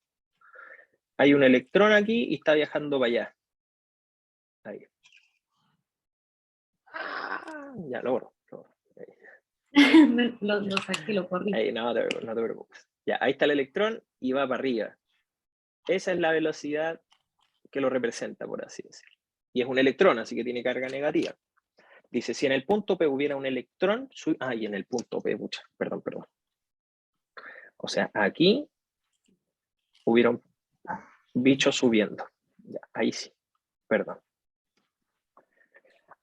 Hay un electrón aquí y está viajando para allá. Ahí. Ya, lo borro. Lo saqué, lo corrí. Ahí, no te preocupes. Ya, ahí está el electrón y va para arriba. Esa es la velocidad que lo representa, por así decirlo. Y es un electrón, así que tiene carga negativa. Dice, si en el punto P hubiera un electrón, y en el punto P, perdón. O sea, aquí hubiera un bicho subiendo. Ya, ahí sí, perdón.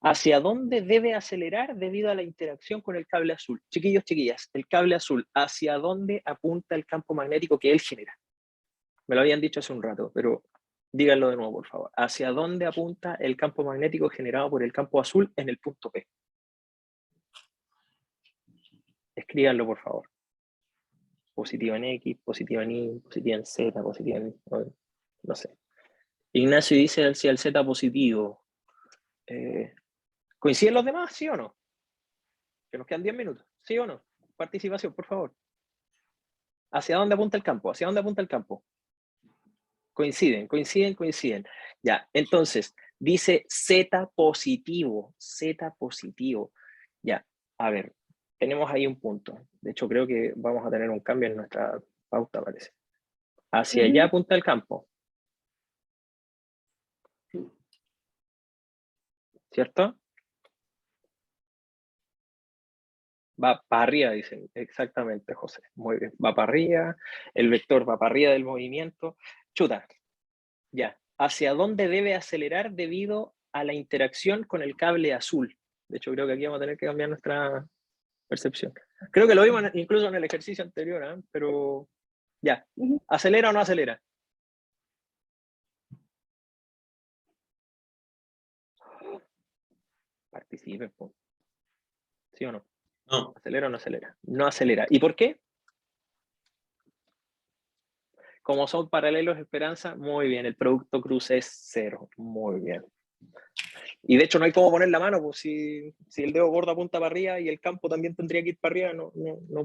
¿Hacia dónde debe acelerar debido a la interacción con el cable azul? Chiquillos, chiquillas, el cable azul, ¿hacia dónde apunta el campo magnético que él genera? Me lo habían dicho hace un rato, pero díganlo de nuevo, por favor. ¿Hacia dónde apunta el campo magnético generado por el campo azul en el punto P? Escríbanlo, por favor. Positivo en X, positivo en Y, positivo en Z, positivo en... No sé. Ignacio dice hacia el Z positivo. ¿Coinciden los demás, sí o no? Que nos quedan 10 minutos, ¿sí o no? Participación, por favor. ¿Hacia dónde apunta el campo? ¿Hacia dónde apunta el campo? Coinciden. Ya, entonces, dice Z positivo. Ya, a ver, tenemos ahí un punto. De hecho, creo que vamos a tener un cambio en nuestra pauta, parece. Hacia allá apunta el campo. ¿Cierto? Va para arriba, dicen. Exactamente, José. Muy bien. Va para arriba, el vector va para arriba del movimiento. Chuta. Ya. ¿Hacia dónde debe acelerar debido a la interacción con el cable azul? De hecho, creo que aquí vamos a tener que cambiar percepción. Creo que lo vimos incluso en el ejercicio anterior, ¿eh? Pero ya. ¿Acelera o no acelera? Participen, po. ¿Sí o no? No, ¿Acelera o no acelera? No acelera. ¿Y por qué? Como son paralelos de esperanza, muy bien. El producto cruz es 0. Muy bien. Y de hecho no hay cómo poner la mano, pues si el dedo gordo apunta para arriba y el campo también tendría que ir para arriba, no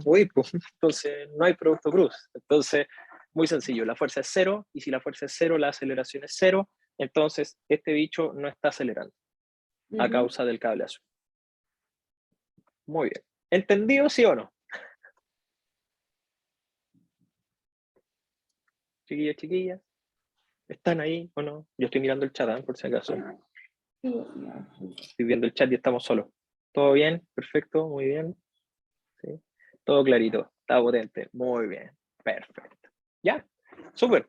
puedo ir, pues. Entonces no hay producto cruz. Entonces, muy sencillo, la fuerza es 0, y si la fuerza es 0, la aceleración es 0, entonces este bicho no está acelerando a causa del cable azul. Muy bien. ¿Entendido, sí o no? Chiquillas, chiquillas, ¿están ahí o no? Yo estoy mirando el chat, ¿eh? Por si acaso. Estoy viendo el chat y estamos solos. ¿Todo bien? Perfecto, muy bien. ¿Sí? Todo clarito, está potente, muy bien, perfecto. ¿Ya? Súper.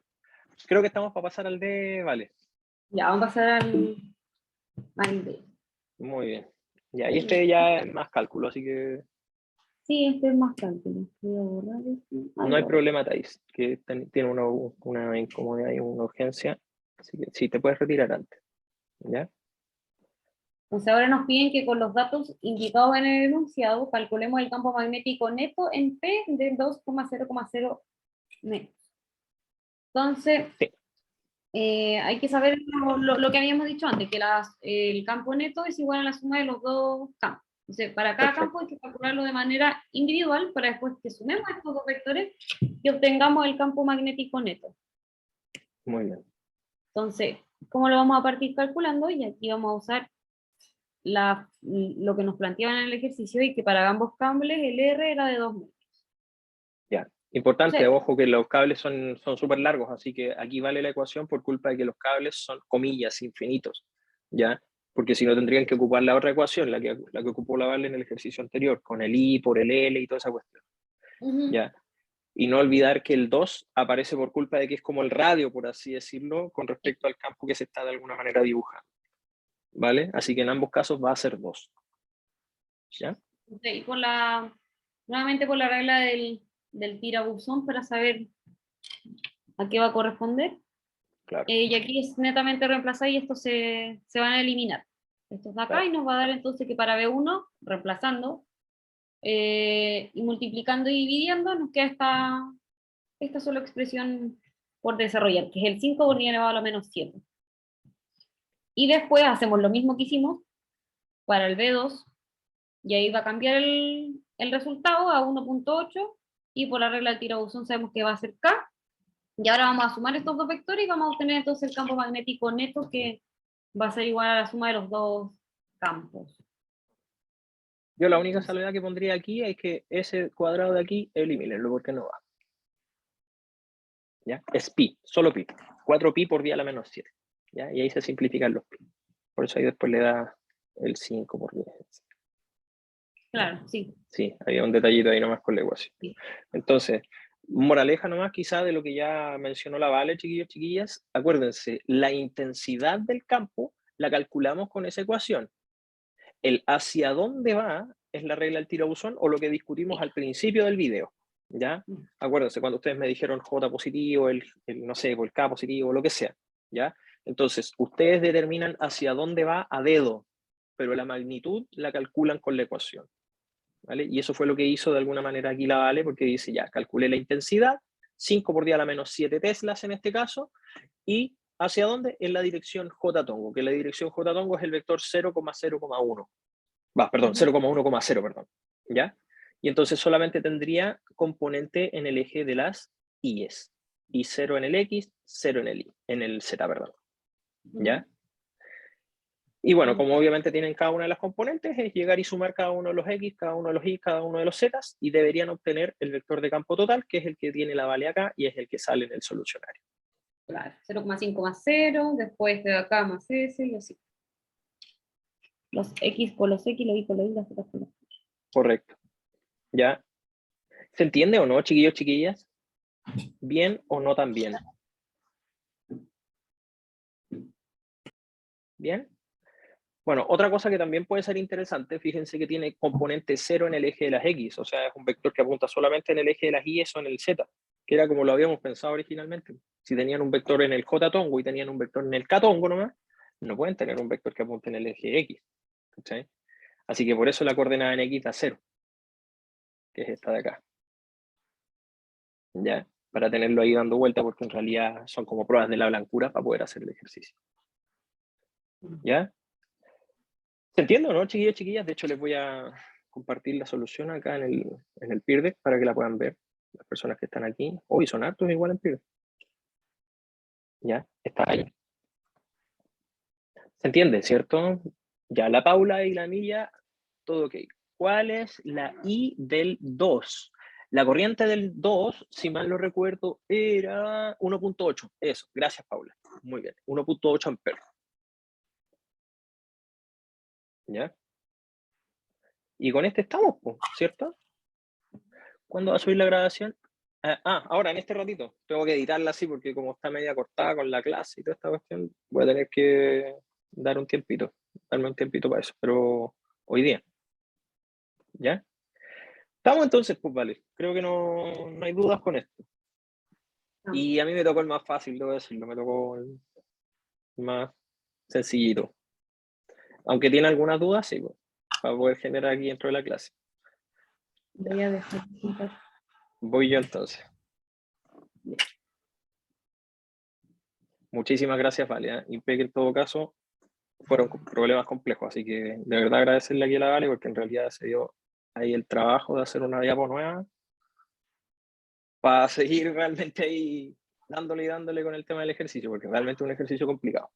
Creo que estamos para pasar al D, vale. Ya, vamos a pasar al D. Muy bien. Ya, y este ya es más cálculo, así que Sí, este es más cálculo. Voy a borrar esto. no hay problema, Thais, que tiene una incomodidad y una urgencia, así que sí, te puedes retirar antes. ¿Ya? Entonces ahora nos piden que con los datos indicados en el enunciado calculemos el campo magnético neto en P de 2,0,0 metros. Entonces, Sí. hay que saber lo que habíamos dicho antes, que el campo neto es igual a la suma de los dos campos. Entonces, para cada Perfecto. campo hay que calcularlo de manera individual para después que sumemos estos dos vectores y obtengamos el campo magnético neto. Muy bien. Entonces, ¿cómo lo vamos a partir calculando? Y aquí vamos a usar lo que nos planteaban en el ejercicio y que para ambos cables el R era de 2 metros. Ya. Importante, Sí. ojo que los cables son súper largos, así que aquí vale la ecuación por culpa de que los cables son, comillas, infinitos. ¿Ya? Porque si no tendrían que ocupar la otra ecuación, la que ocupó la Vale en el ejercicio anterior, con el I por el L y toda esa cuestión. ¿Ya? Y no olvidar que el 2 aparece por culpa de que es como el radio, por así decirlo, con respecto al campo que se está de alguna manera dibujando. ¿Vale? Así que en ambos casos va a ser 2. ¿Ya? Y nuevamente por la regla del tirabuzón para saber a qué va a corresponder. Claro. Y aquí es netamente reemplazar y estos se van a eliminar. Estos de acá, Claro. y nos va a dar entonces que para B1, reemplazando, y multiplicando y dividiendo, nos queda esta sola expresión por desarrollar, que es el 5 por 10 elevado a la menos 7. Y después hacemos lo mismo que hicimos para el B2, y ahí va a cambiar el resultado a 1.8, y por la regla del tirabuzón sabemos que va a ser K, y ahora vamos a sumar estos dos vectores y vamos a obtener entonces el campo magnético neto, que va a ser igual a la suma de los dos campos. Yo la única salvedad que pondría aquí es que ese cuadrado de aquí, elimínenlo porque no va. ¿Ya? Es pi, solo pi. 4pi por 10 a la menos 7. ¿Ya? Y ahí se simplifican los pi. Por eso ahí después le da el 5 por 10. Claro, sí. Sí, había un detallito ahí nomás con la ecuación. Sí. Entonces, moraleja nomás quizá de lo que ya mencionó la Vale, chiquillos, chiquillas. Acuérdense, la intensidad del campo la calculamos con esa ecuación. El hacia dónde va es la regla del tirabuzón o lo que discutimos al principio del video. ¿Ya? Acuérdense, cuando ustedes me dijeron J positivo, no sé, el K positivo, lo que sea. ¿Ya? Entonces, ustedes determinan hacia dónde va a dedo, pero la magnitud la calculan con la ecuación. ¿Vale? Y eso fue lo que hizo de alguna manera aquí la Vale, porque dice ya, calculé la intensidad, 5 por 10 a la menos 7 teslas en este caso, y ¿hacia dónde? En la dirección J tongo, que la dirección J tongo es el vector 0,0,1. Perdón, 0,1,0, perdón. ¿Ya? Y entonces solamente tendría componente en el eje de las I's. Y 0 en el X, 0 en el Y, en el Z, perdón. ¿Ya? Y bueno, como obviamente tienen cada una de las componentes, es llegar y sumar cada uno de los X, cada uno de los Y, cada uno de los Z, y deberían obtener el vector de campo total, que es el que tiene la Vale acá y es el que sale en el solucionario. Claro, 0,5 más 0, después de acá más S, y así. Los X por los X, los Y por los Y, las Z por los Z. Correcto. ¿Ya? ¿Se entiende o no, chiquillos, chiquillas? ¿Bien o no tan bien? ¿Bien? Bueno, otra cosa que también puede ser interesante, fíjense que tiene componente 0 en el eje de las X, o sea, es un vector que apunta solamente en el eje de las Y, eso en el Z, que era como lo habíamos pensado originalmente. Si tenían un vector en el J tongo y tenían un vector en el K tongo nomás, no pueden tener un vector que apunte en el eje X. ¿Sí? Así que por eso la coordenada en X da 0, que es esta de acá. ¿Ya? Para tenerlo ahí dando vuelta, porque en realidad son como pruebas de la blancura para poder hacer el ejercicio. ¿Ya? ¿Se entiende, no, chiquillos, chiquillas? De hecho, les voy a compartir la solución acá en el Peer Deck para que la puedan ver las personas que están aquí. Hoy son hartos igual en Peer Deck. ¿Ya? Está ahí. ¿Se entiende, cierto? Ya, la Paula y la Milla, todo ok. ¿Cuál es la I del 2? La corriente del 2, si mal no recuerdo, era 1.8. Eso, gracias, Paula. Muy bien, 1.8 amperes. ¿Ya? Y con este estamos, ¿cierto? ¿Cuándo va a subir la grabación? Ahora, en este ratito. Tengo que editarla así porque como está media cortada con la clase y toda esta cuestión, voy a tener que dar un tiempito, darme un tiempito para eso, pero hoy día. ¿Ya? Estamos entonces, pues vale. Creo que no hay dudas con esto. Y a mí me tocó el más fácil, debo decirlo, me tocó el más sencillito. Aunque tiene algunas dudas, sí, pues, para poder generar aquí dentro de la clase. Voy a dejar. Voy yo entonces. Muchísimas gracias, Vale. Y que en todo caso fueron problemas complejos, así que de verdad agradecerle aquí a la Vale porque en realidad se dio ahí el trabajo de hacer una diapo nueva para seguir realmente ahí dándole y dándole con el tema del ejercicio, porque realmente es un ejercicio complicado.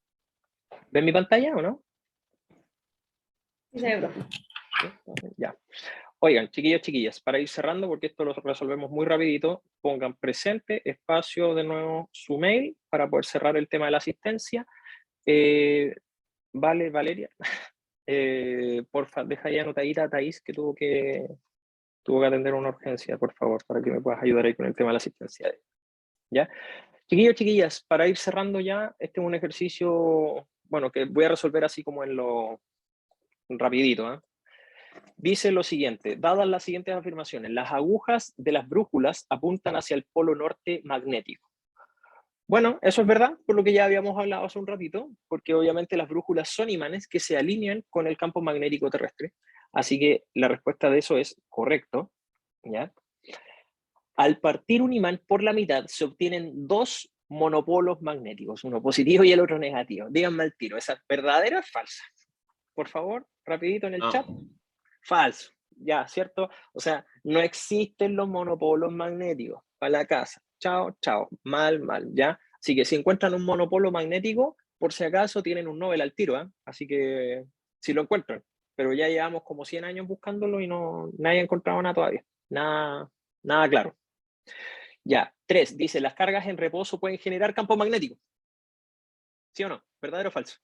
¿Ven mi pantalla o no? Sí, profe. Ya. Oigan, chiquillos, chiquillas, para ir cerrando, porque esto lo resolvemos muy rapidito, pongan presente, espacio de nuevo su mail para poder cerrar el tema de la asistencia. Vale, Valeria, porfa, deja ya anotadita a Thais que tuvo que atender una urgencia, por favor, para que me puedas ayudar ahí con el tema de la asistencia. ¿Ya? Chiquillos, chiquillas, para ir cerrando ya, este es un ejercicio, bueno, que voy a resolver así como en lo rapidito, ¿eh? Dice lo siguiente, dadas las siguientes afirmaciones, las agujas de las brújulas apuntan hacia el polo norte magnético. Bueno, eso es verdad, por lo que ya habíamos hablado hace un ratito, porque obviamente las brújulas son imanes que se alinean con el campo magnético terrestre. Así que la respuesta de eso es correcto, ¿ya? Al partir un imán por la mitad se obtienen dos monopolos magnéticos, uno positivo y el otro negativo. Díganme al tiro, ¿esa es verdadera o es falsa? Por favor, rapidito en el chat. Falso, ya, ¿cierto? O sea, no existen los monopolos magnéticos para la casa. Chao, chao, mal, mal, ¿ya? Así que si encuentran un monopolo magnético, por si acaso tienen un Nobel al tiro, ¿eh? Así que si lo encuentran, pero ya llevamos como 100 años buscándolo y nadie ha encontrado nada todavía. Nada claro. Ya, 3, dice, las cargas en reposo pueden generar campo magnético. ¿Sí o no? ¿Verdadero o falso?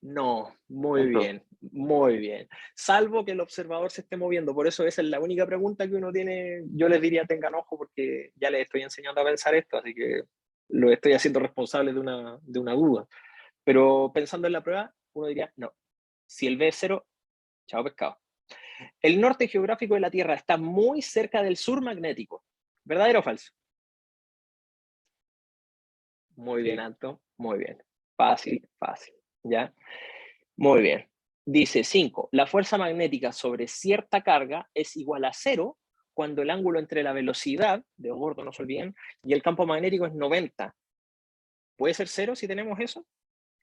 No, muy bien, muy bien. Salvo que el observador se esté moviendo, por eso esa es la única pregunta que uno tiene. Yo les diría tengan ojo porque ya les estoy enseñando a pensar esto, así que lo estoy haciendo responsable de una duda. Pero pensando en la prueba, uno diría, no, si el B es 0, chao pescado. El norte geográfico de la Tierra está muy cerca del sur magnético. ¿Verdadero o falso? Muy bien, Anto, muy bien. Fácil, fácil, ¿ya? Muy bien. Dice 5. La fuerza magnética sobre cierta carga es igual a 0 cuando el ángulo entre la velocidad, de gordo no se olviden, y el campo magnético es 90. ¿Puede ser 0 si tenemos eso?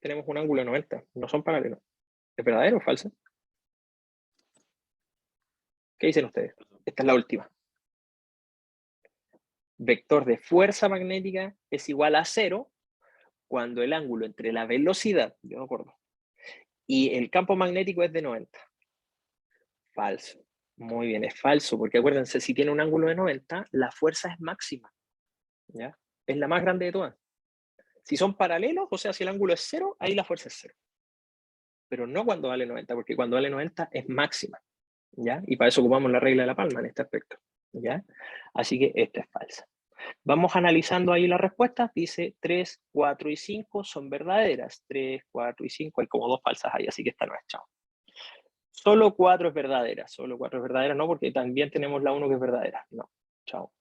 Tenemos un ángulo de 90. No son paralelos. ¿Es verdadero o falso? ¿Qué dicen ustedes? Esta es la última. Vector de fuerza magnética es igual a 0 cuando el ángulo entre la velocidad, yo me acuerdo, y el campo magnético es de 90. Falso. Muy bien, es falso, porque acuérdense, si tiene un ángulo de 90, la fuerza es máxima, ¿ya? Es la más grande de todas. Si son paralelos, o sea, si el ángulo es 0, ahí la fuerza es 0. Pero no cuando vale 90, porque cuando vale 90 es máxima, ¿ya? Y para eso ocupamos la regla de la palma en este aspecto, ¿ya? Así que esta es falsa. Vamos analizando ahí las respuestas. Dice 3, 4 y 5 son verdaderas. 3, 4 y 5, hay como 2 falsas ahí, así que esta no es, chao. Solo 4 es verdadera. Solo 4 es verdadera, no, porque también tenemos la 1 que es verdadera. No, chao.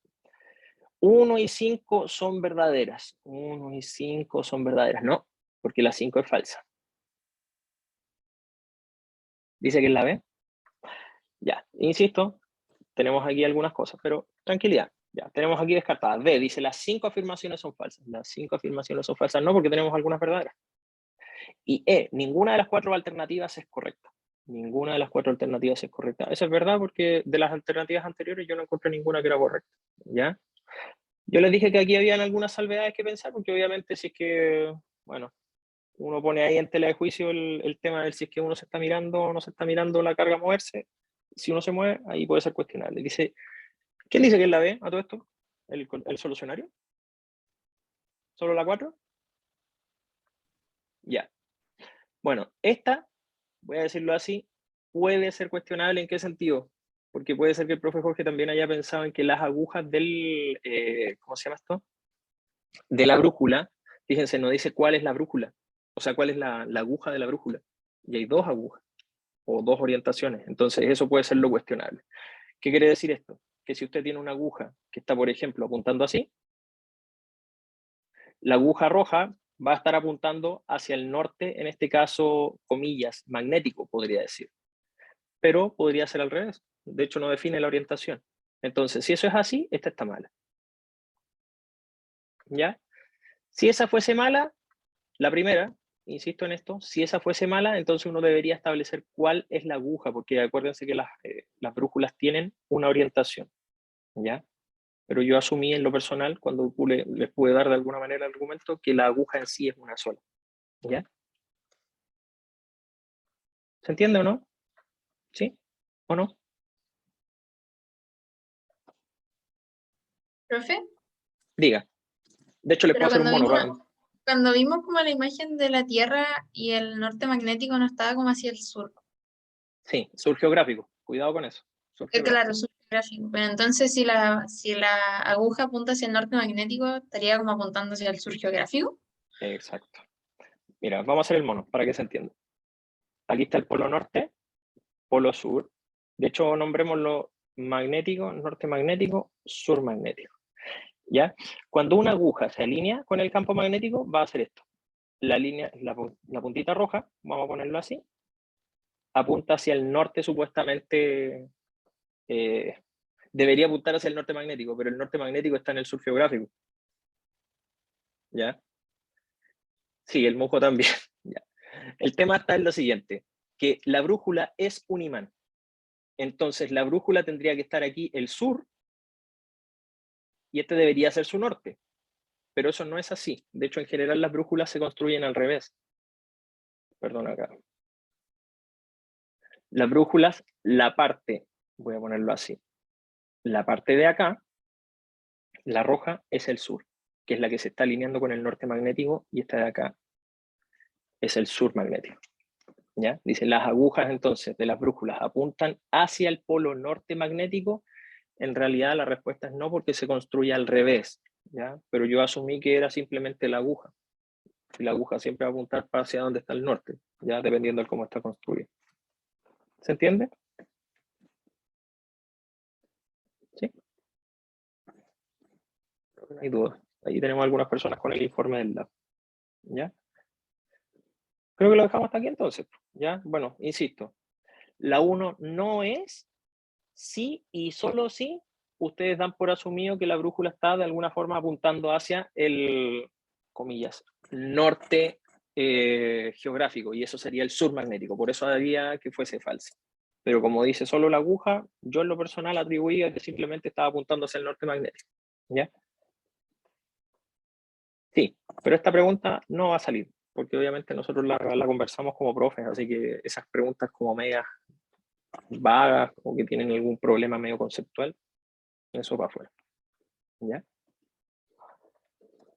1 y 5 son verdaderas. 1 y 5 son verdaderas. No, porque la 5 es falsa. Dice que es la B. Ya, insisto, tenemos aquí algunas cosas, pero tranquilidad. Ya, tenemos aquí descartadas. B dice, las 5 afirmaciones son falsas. Las 5 afirmaciones son falsas, no, porque tenemos algunas verdaderas. Y E, ninguna de las 4 alternativas es correcta. Ninguna de las 4 alternativas es correcta. Eso es verdad porque de las alternativas anteriores yo no encontré ninguna que era correcta. ¿Ya? Yo les dije que aquí habían algunas salvedades que pensar, porque obviamente si es que, bueno, uno pone ahí en tela de juicio el tema de si es que uno se está mirando o no se está mirando la carga moverse. Si uno se mueve, ahí puede ser cuestionable. Dice, ¿quién dice que es la B a todo esto? ¿El solucionario? ¿Solo la 4? Ya. Bueno, esta, voy a decirlo así, puede ser cuestionable. ¿En qué sentido? Porque puede ser que el profe Jorge también haya pensado en que las agujas del, ¿cómo se llama esto? De la brújula, fíjense, no dice cuál es la brújula, o sea, cuál es la aguja de la brújula. Y hay 2 agujas, o 2 orientaciones, entonces eso puede ser lo cuestionable. ¿Qué quiere decir esto? Que si usted tiene una aguja que está, por ejemplo, apuntando así, la aguja roja va a estar apuntando hacia el norte, en este caso, comillas, magnético, podría decir. Pero podría ser al revés. De hecho, no define la orientación. Entonces, si eso es así, esta está mala. ¿Ya? Si esa fuese mala, la primera, insisto en esto, si esa fuese mala, entonces uno debería establecer cuál es la aguja, porque acuérdense que las brújulas tienen una orientación. ¿Ya? Pero yo asumí en lo personal, cuando les pude dar de alguna manera el argumento, que la aguja en sí es una sola. ¿Ya? ¿Se entiende o no? ¿Sí? ¿O no? ¿Profe? Diga. De hecho, les puedo Pero hacer un mono. cuando vimos como la imagen de la Tierra y el norte magnético no estaba como hacia el sur. Sí, sur geográfico. Cuidado con eso. Sur geográfico. Claro, sur geográfico. Pero entonces si la aguja apunta hacia el norte magnético, estaría como apuntando hacia el sur geográfico. Exacto. Mira, vamos a hacer el mono para que se entienda. Aquí está el polo norte, polo sur. De hecho, nombrémoslo magnético, norte magnético, sur magnético. ¿Ya? Cuando una aguja se alinea con el campo magnético, va a hacer esto. La línea, la puntita roja, vamos a ponerlo así, apunta hacia el norte supuestamente, debería apuntar hacia el norte magnético, pero el norte magnético está en el sur geográfico. ¿Ya? Sí, el mojo también. ¿Ya? El tema está en lo siguiente, que la brújula es un imán. Entonces la brújula tendría que estar aquí el sur, y este debería ser su norte. Pero eso no es así. De hecho, en general las brújulas se construyen al revés. Perdón acá. Las brújulas, la parte, voy a ponerlo así, la parte de acá, la roja, es el sur, que es la que se está alineando con el norte magnético, y esta de acá es el sur magnético. ¿Ya? Dice, las agujas entonces de las brújulas apuntan hacia el polo norte magnético. En realidad la respuesta es no, porque se construye al revés. ¿Ya? Pero yo asumí que era simplemente la aguja. Y la aguja siempre va a apuntar hacia donde está el norte, ya dependiendo de cómo está construido. ¿Se entiende? ¿Sí? No hay duda. Ahí tenemos algunas personas con el informe del lab. ¿Ya? Creo que lo dejamos hasta aquí entonces. ¿Ya? Bueno, insisto. La 1 no es sí y solo sí. Ustedes dan por asumido que la brújula está de alguna forma apuntando hacia el, comillas, norte geográfico, y eso sería el sur magnético. Por eso haría que fuese falsa. Pero como dice solo la aguja, yo en lo personal atribuía que simplemente estaba apuntando hacia el norte magnético. ¿Ya? Sí, pero esta pregunta no va a salir, porque obviamente nosotros la conversamos como profes, así que esas preguntas como medias vagas o que tienen algún problema medio conceptual, eso va afuera. ¿Ya?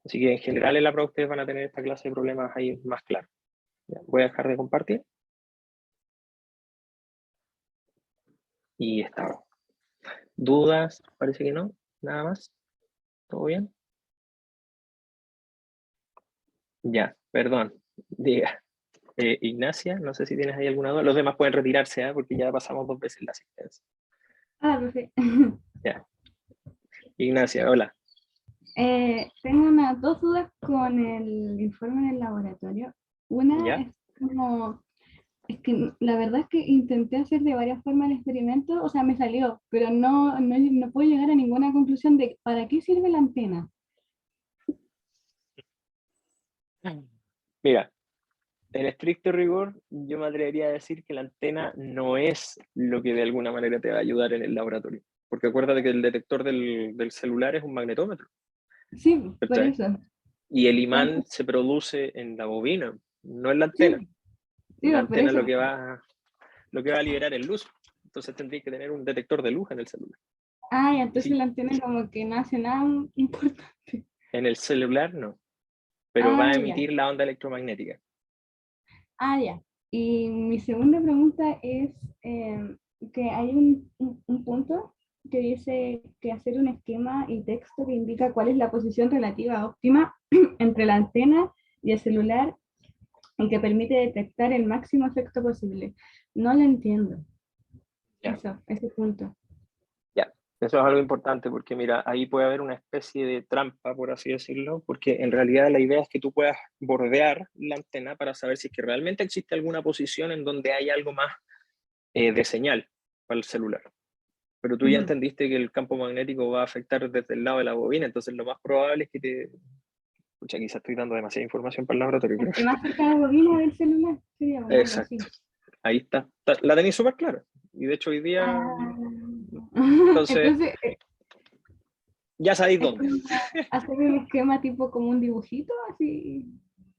Así que en general en la prueba ustedes van a tener esta clase de problemas ahí más claros. ¿Ya? Voy a dejar de compartir. Y está. ¿Dudas? Parece que no. Nada más. ¿Todo bien? Ya, perdón. Diga. Ignacia, no sé si tienes ahí alguna duda. Los demás pueden retirarse, ¿ah? Porque ya pasamos 2 veces la asistencia. Ah, perfecto. Ya. Ignacia, hola. Tengo dos dudas con el informe del laboratorio. Una ¿Ya? es como, es que la verdad es que intenté hacer de varias formas el experimento, o sea, me salió, pero no puedo llegar a ninguna conclusión de para qué sirve la antena. Mira, en estricto rigor, yo me atrevería a decir que la antena no es lo que de alguna manera te va a ayudar en el laboratorio. Porque acuérdate que el detector del celular es un magnetómetro, Sí, por ¿cachai? eso. Y el imán Entonces, se produce en la bobina, no en la antena. sí, La digo, por antena eso. lo que va a liberar es luz. Entonces tendría que tener un detector de luz en el celular. Ah, y Y entonces si la antena como que no hace nada importante. en el celular no, pero va Ah, a ya. emitir la onda electromagnética. Ah, ya. Y mi segunda pregunta es que hay un punto que dice que hacer un esquema y texto que indica cuál es la posición relativa óptima entre la antena y el celular y que permite detectar el máximo efecto posible. No lo entiendo. Ya. Eso, ese punto. Ya, eso es algo importante porque mira, ahí puede haber una especie de trampa, por así decirlo, porque en realidad la idea es que tú puedas bordear la antena para saber si es que realmente existe alguna posición en donde hay algo más de señal para el celular. Pero tú ya Ujú. entendiste que el campo magnético va a afectar desde el lado de la bobina, entonces lo más probable es que te... Pucha, quizás estoy dando demasiada información para el laboratorio, pero... Que más cerca de la bobina del celular sería como algo Exacto, así. ahí está. La tenéis súper clara. Y de hecho hoy día, Ah. entonces, Entonces, ya sabéis es dónde. como hacer un esquema tipo como un dibujito, así,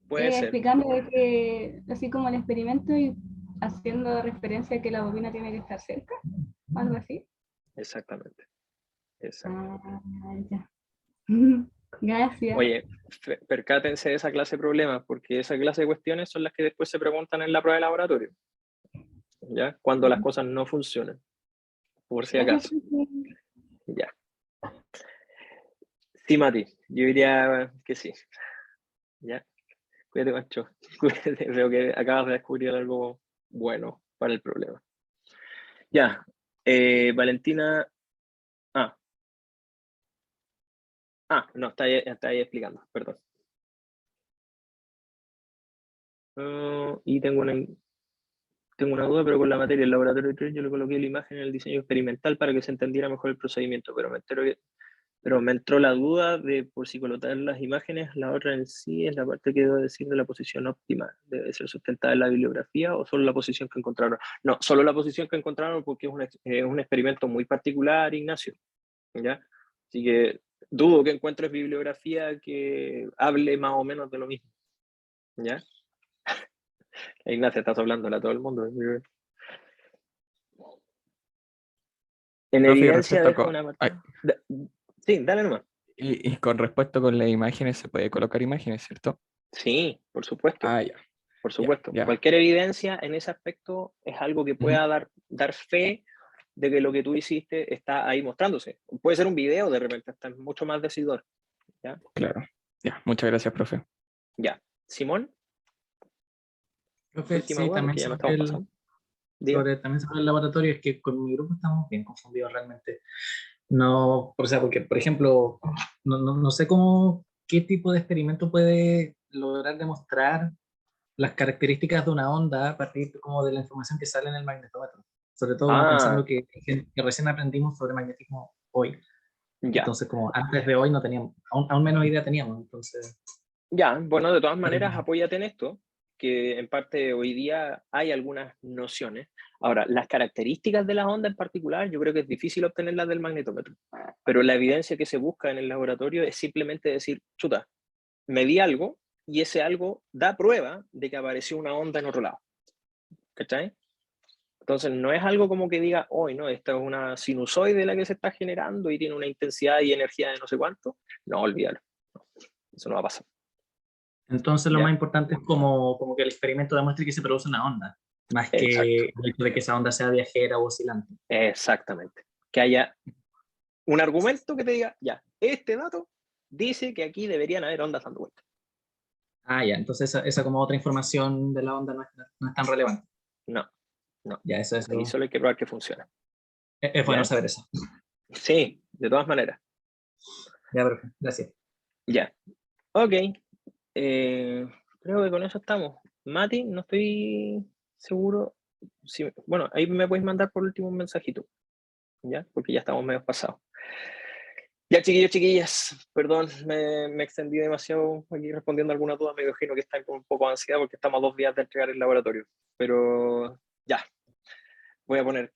Puede ser, explicando de que, así como el experimento y haciendo referencia a que la bobina tiene que estar cerca, algo así. exactamente. Exacto. Ah, ya. Gracias. Oye, percátense de esa clase de problemas, porque esa clase de cuestiones son las que después se preguntan en la prueba de laboratorio, ¿ya? Cuando las cosas no funcionan, por si Gracias, acaso, profe. ¿ya? Sí, Mati, yo diría que sí, ¿ya? Cuídate, macho. Cuídate, veo que acabas de descubrir algo bueno para el problema. Ya, Valentina... Ah, no, está ahí explicando, perdón. Y tengo una duda, pero con la materia del laboratorio 3 yo le coloqué la imagen en el diseño experimental para que se entendiera mejor el procedimiento, pero me entró la duda de por si colocar las imágenes, la otra en sí es la parte que debo decir de la posición óptima. ¿Debe ser sustentada en la bibliografía o solo la posición que encontraron? No, solo la posición que encontraron porque es un experimento muy particular, Ignacio, ¿ya? Así que dudo que encuentres bibliografía que hable más o menos de lo mismo, ¿ya? Ignacio, estás hablándole a todo el mundo. En Profe, y evidencia respecto deja con, una ay, parte. Sí, dale nomás. y con respecto con las imágenes, se puede colocar imágenes, ¿cierto? Sí, por supuesto, Ah, ya, por ya, supuesto. ya. Cualquier evidencia en ese aspecto es algo que Ujú, pueda dar fe de que lo que tú hiciste está ahí mostrándose. Puede ser un video, de repente, está mucho más decidor. ¿Ya? claro. Ya, muchas gracias, profe. Ya. Simón, Profe, última sí, duda, porque ya me estamos pasando. Diga. también sobre el laboratorio, es que con mi grupo estamos bien confundidos realmente. No, o sea, porque, por ejemplo, no sé qué tipo de experimento puede lograr demostrar las características de una onda a partir como de la información que sale en el magnetómetro. Sobre todo como Ah, pensando que recién aprendimos sobre magnetismo hoy. ya. Entonces, como antes de hoy no teníamos, aún menos idea teníamos. Entonces, Ya, bueno, de todas maneras, apóyate en esto, que en parte hoy día hay algunas nociones. Ahora, las características de las ondas en particular, yo creo que es difícil obtenerlas del magnetómetro, pero la evidencia que se busca en el laboratorio es simplemente decir, chuta, medí algo y ese algo da prueba de que apareció una onda en otro lado. ¿Cachai? Entonces, no es algo como que diga, hoy no, esta es una sinusoide la que se está generando y tiene una intensidad y energía de no sé cuánto. No, olvídalo. Eso no va a pasar. entonces lo ¿Ya? más importante es como que el experimento demuestre que se produce una onda, más Exacto. que el hecho de que esa onda sea viajera o oscilante. Exactamente. Que haya un argumento que te diga, ya, este dato dice que aquí deberían haber ondas dando vueltas. Ah, ya, entonces esa como otra información de la onda no es tan relevante. No, Ya, eso es, aquí solo hay que probar que funciona. es bueno ¿Ya? saber eso. Sí, de todas maneras. Ya, perfecto, gracias. Ya. Ok. Creo que con eso estamos. Mati, no estoy seguro. Bueno, ahí me podéis mandar por último un mensajito. ¿Ya? Porque ya estamos medio pasados. Ya, chiquillos, chiquillas, perdón, me extendí demasiado aquí respondiendo a alguna duda. Me imagino que están con un poco de ansiedad porque estamos a 2 días de entregar el laboratorio. Pero ya, voy a poner